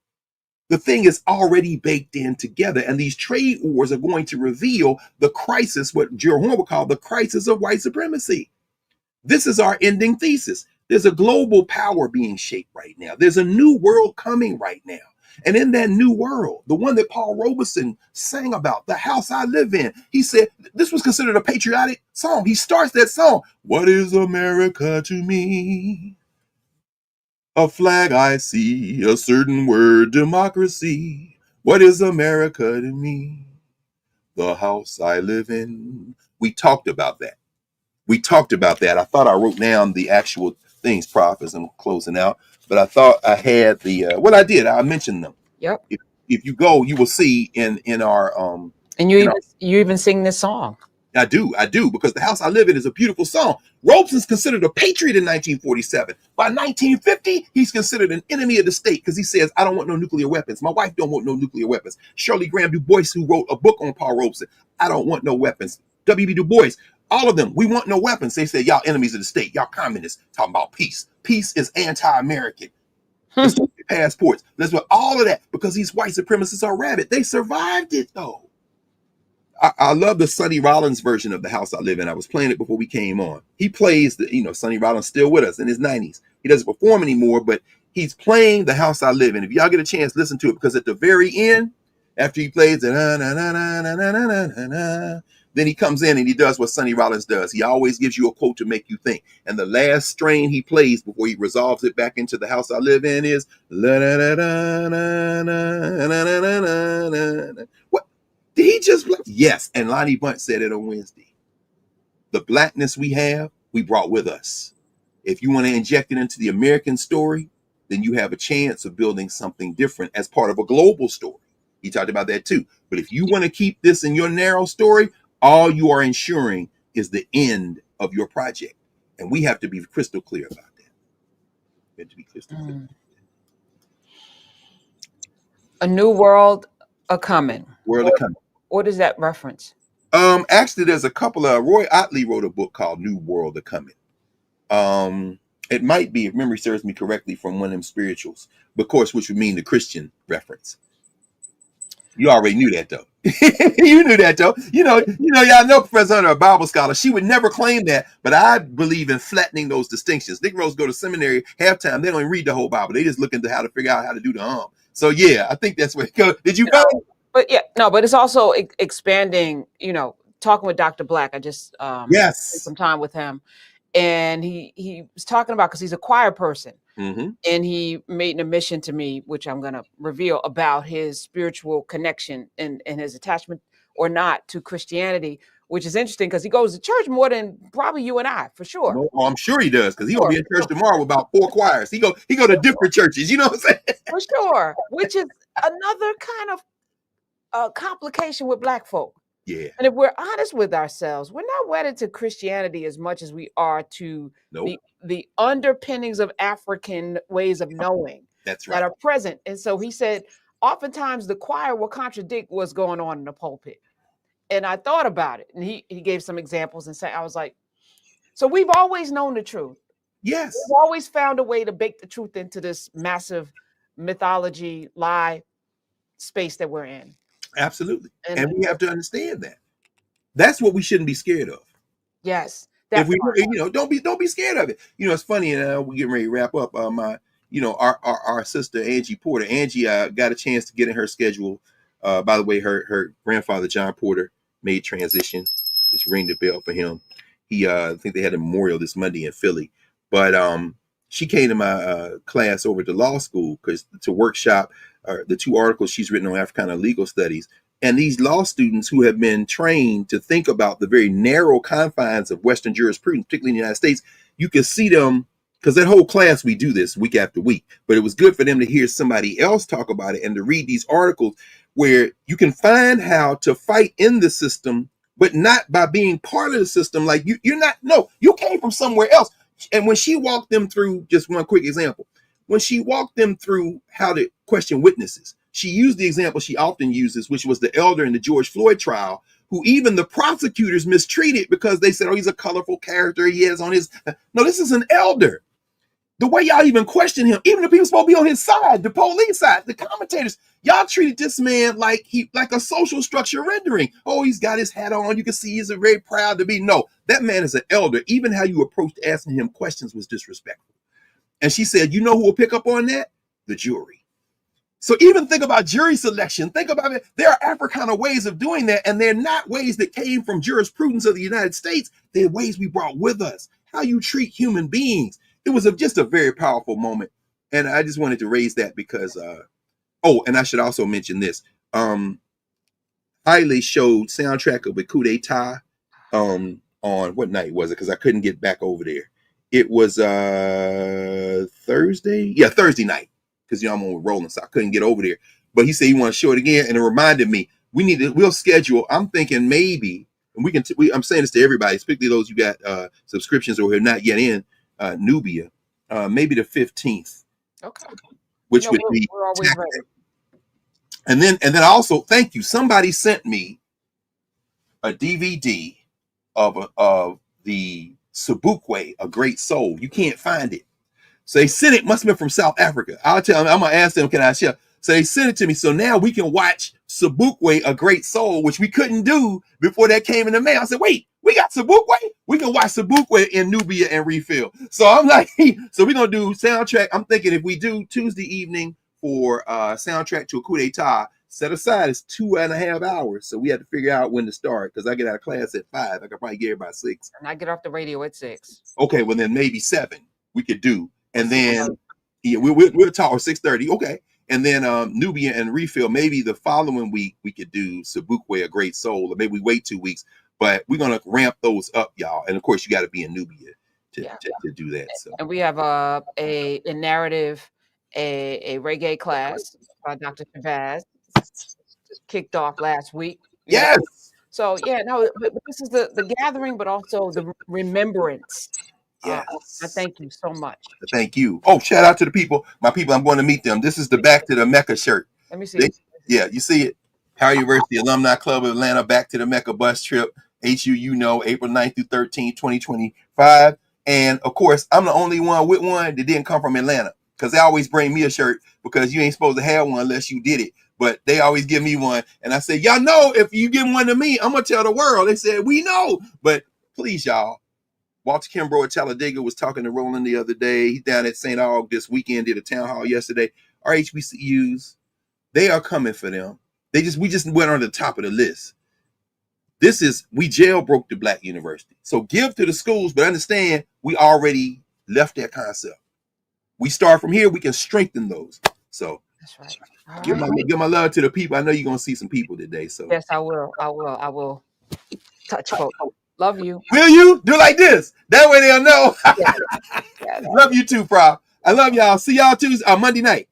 The thing is already baked in together, and these trade wars are going to reveal the crisis, what Gerald Horne would call the crisis of white supremacy. This is our ending thesis. There's a global power being shaped right now. There's a new world coming right now. And in that new world, the one that Paul Robeson sang about, The House I Live In, he said this was considered a patriotic song. He starts that song, "What is America to me? A flag I see, a certain word, democracy. What is America to me? The house I live in." We talked about that. I thought I wrote down the actual things, Prof, as I'm closing out. But I thought I had the, what I did, I mentioned them. Yep. If you go, you will see in our... and you even sing this song. I do, because The House I Live In is a beautiful song. Robeson's considered a patriot in 1947. By 1950, he's considered an enemy of the state because he says, I don't want no nuclear weapons. My wife don't want no nuclear weapons. Shirley Graham Du Bois, who wrote a book on Paul Robeson, I don't want no weapons. W.B. Du Bois, all of them, we want no weapons. They say, y'all enemies of the state, y'all communists, talking about peace. Peace is anti-American. Let's take your passports. Let's do all of that because these white supremacists are rabid. They survived it, though. I love the Sonny Rollins version of The House I Live In. I was playing it before we came on. He plays Sonny Rollins still with us in his 90s. He doesn't perform anymore, but he's playing The House I Live In. If y'all get a chance, listen to it, because at the very end, after he plays the then he comes in and he does what Sonny Rollins does. He always gives you a quote to make you think. And the last strain he plays before he resolves it back into The House I Live In is what? Did he just play? Yes. And Lonnie Bunch said it on Wednesday. The blackness we have, we brought with us. If you want to inject it into the American story, then you have a chance of building something different as part of a global story. He talked about that too. But if you want to keep this in your narrow story, all you are ensuring is the end of your project. And we have to be crystal clear about that. We have to be crystal clear. A new world a-coming. World a-coming. What is that reference? Actually, there's a couple of... Roy Otley wrote a book called New World a-Coming. It might be, if memory serves me correctly, from one of them spirituals, of course, which would mean the Christian reference. You already knew that, though. You knew that, though. Y'all know Professor Hunter, a Bible scholar. She would never claim that, but I believe in flattening those distinctions. Negroes go to seminary halftime. They don't even read the whole Bible. They just look into how to figure out how to do the So, yeah, I think that's where it goes. Did you go? But it's also expanding, talking with Dr. Black. I just spent some time with him. And he was talking about, because he's a choir person, and he made an admission to me, which I'm going to reveal, about his spiritual connection and his attachment or not to Christianity, which is interesting because he goes to church more than probably you and I, for sure. No, I'm sure he does, because he's going to be in church tomorrow with about 4 choirs. He go to different churches, you know what I'm saying? For sure, which is another kind of complication with Black folk. Yeah. And if we're honest with ourselves, we're not wedded to Christianity as much as we are to the underpinnings of African ways of knowing that are present. And so he said, oftentimes the choir will contradict what's going on in the pulpit. And I thought about it, and he gave some examples and said, I was like, so we've always known the truth. Yes, We've always found a way to bake the truth into this massive mythology lie space that we're in. absolutely. And And we have to understand that. That's what we shouldn't be scared of. yes, If that we, part. don't be scared of it. It's funny, and we're getting ready to wrap up. My, our sister Angie Porter. Angie got a chance to get in her schedule. By the way, her grandfather John Porter made transition. Just ring the bell for him. He, I think they had a memorial this Monday in Philly, but she came to my class over to law school because to workshop the 2 articles she's written on Africana legal studies. And these law students who have been trained to think about the very narrow confines of Western jurisprudence, particularly in the United States, you can see them, because that whole class, we do this week after week, but it was good for them to hear somebody else talk about it and to read these articles where you can find how to fight in the system, but not by being part of the system. Like you're not, no, you came from somewhere else. And when she walked them through, just one quick example, when she walked them through how to question witnesses, she used the example she often uses, which was the elder in the George Floyd trial, who even the prosecutors mistreated because they said, oh, he's a colorful character. He has on his, no, this is an elder. The way y'all even question him, even the people supposed to be on his side, the police side, the commentators, y'all treated this man like a social structure rendering. Oh, he's got his hat on. You can see he's very proud to be. No, that man is an elder. Even how you approached asking him questions was disrespectful. And she said, you know who will pick up on that? The jury. So even think about jury selection. Think about it. There are Africana ways of doing that, and they're not ways that came from jurisprudence of the United States. They're ways we brought with us. How you treat human beings. It was just a very powerful moment, and I just wanted to raise that because. And I should also mention this. Haile showed soundtrack of a coup d'etat on what night was it? Because I couldn't get back over there. It was Thursday. Yeah, Thursday night. Because I'm on rolling, so I couldn't get over there. But he said he wanted to show it again, and it reminded me we'll schedule. I'm thinking maybe, and we can. I'm saying this to everybody, especially those who got subscriptions or who are not yet in Nubia. Maybe the 15th. Okay. Which would be. We're always ready. And then also, thank you. Somebody sent me a DVD of the Sobukwe, A Great Soul. You can't find it. So they sent it, must have been from South Africa. I'll tell them, I'm gonna ask them, can I share? So they sent it to me. So now we can watch Sobukwe, A Great Soul, which we couldn't do before that came in the mail. I said, wait, we got Sobukwe? We can watch Sobukwe in Nubia and refill. So I'm like, so we're gonna do soundtrack. I'm thinking if we do Tuesday evening for soundtrack to a coup d'etat, set aside it's 2.5 hours. So we have to figure out when to start because I get out of class at 5. I could probably get here by 6. And I get off the radio at 6. Okay, well then maybe 7 we could do. And then we'll talk, or 6:30. Okay. And then Nubia and refill, maybe the following week we could do Sobukwe, A Great Soul, or maybe we wait 2 weeks. But we're gonna ramp those up, y'all. And of course, you got to be in Nubia to do that. So. And we have in narrative a reggae class by Dr. Shabazz kicked off last week. Yes. So but this is the gathering, but also the remembrance. Yes. I thank you so much. Thank you. Oh, shout out to the people. My people, I'm going to meet them. This is the Back to the Mecca shirt. Let me see. You see it? Howard University Alumni Club of Atlanta Back to the Mecca bus trip. HU, April 9th through 13th, 2025. And of course, I'm the only one with one that didn't come from Atlanta because they always bring me a shirt because you ain't supposed to have one unless you did it. But they always give me one. And I said, y'all know if you give one to me, I'm going to tell the world. They said, we know. But please, y'all. Walter Kimbrough at Talladega was talking to Roland the other day. He's down at St. Aug this weekend, did a town hall yesterday. Our HBCUs, they are coming for them. We just went on the top of the list. We jailbroke the Black University. So give to the schools, but understand we already left that concept. We start from here, we can strengthen those. So that's right. Give my love to the people. I know you're gonna see some people today. So yes, I will touch folks. Love you. Will you do like this? That way they'll know. Love you too, Prof. I love y'all. See y'all Tuesday, Monday night.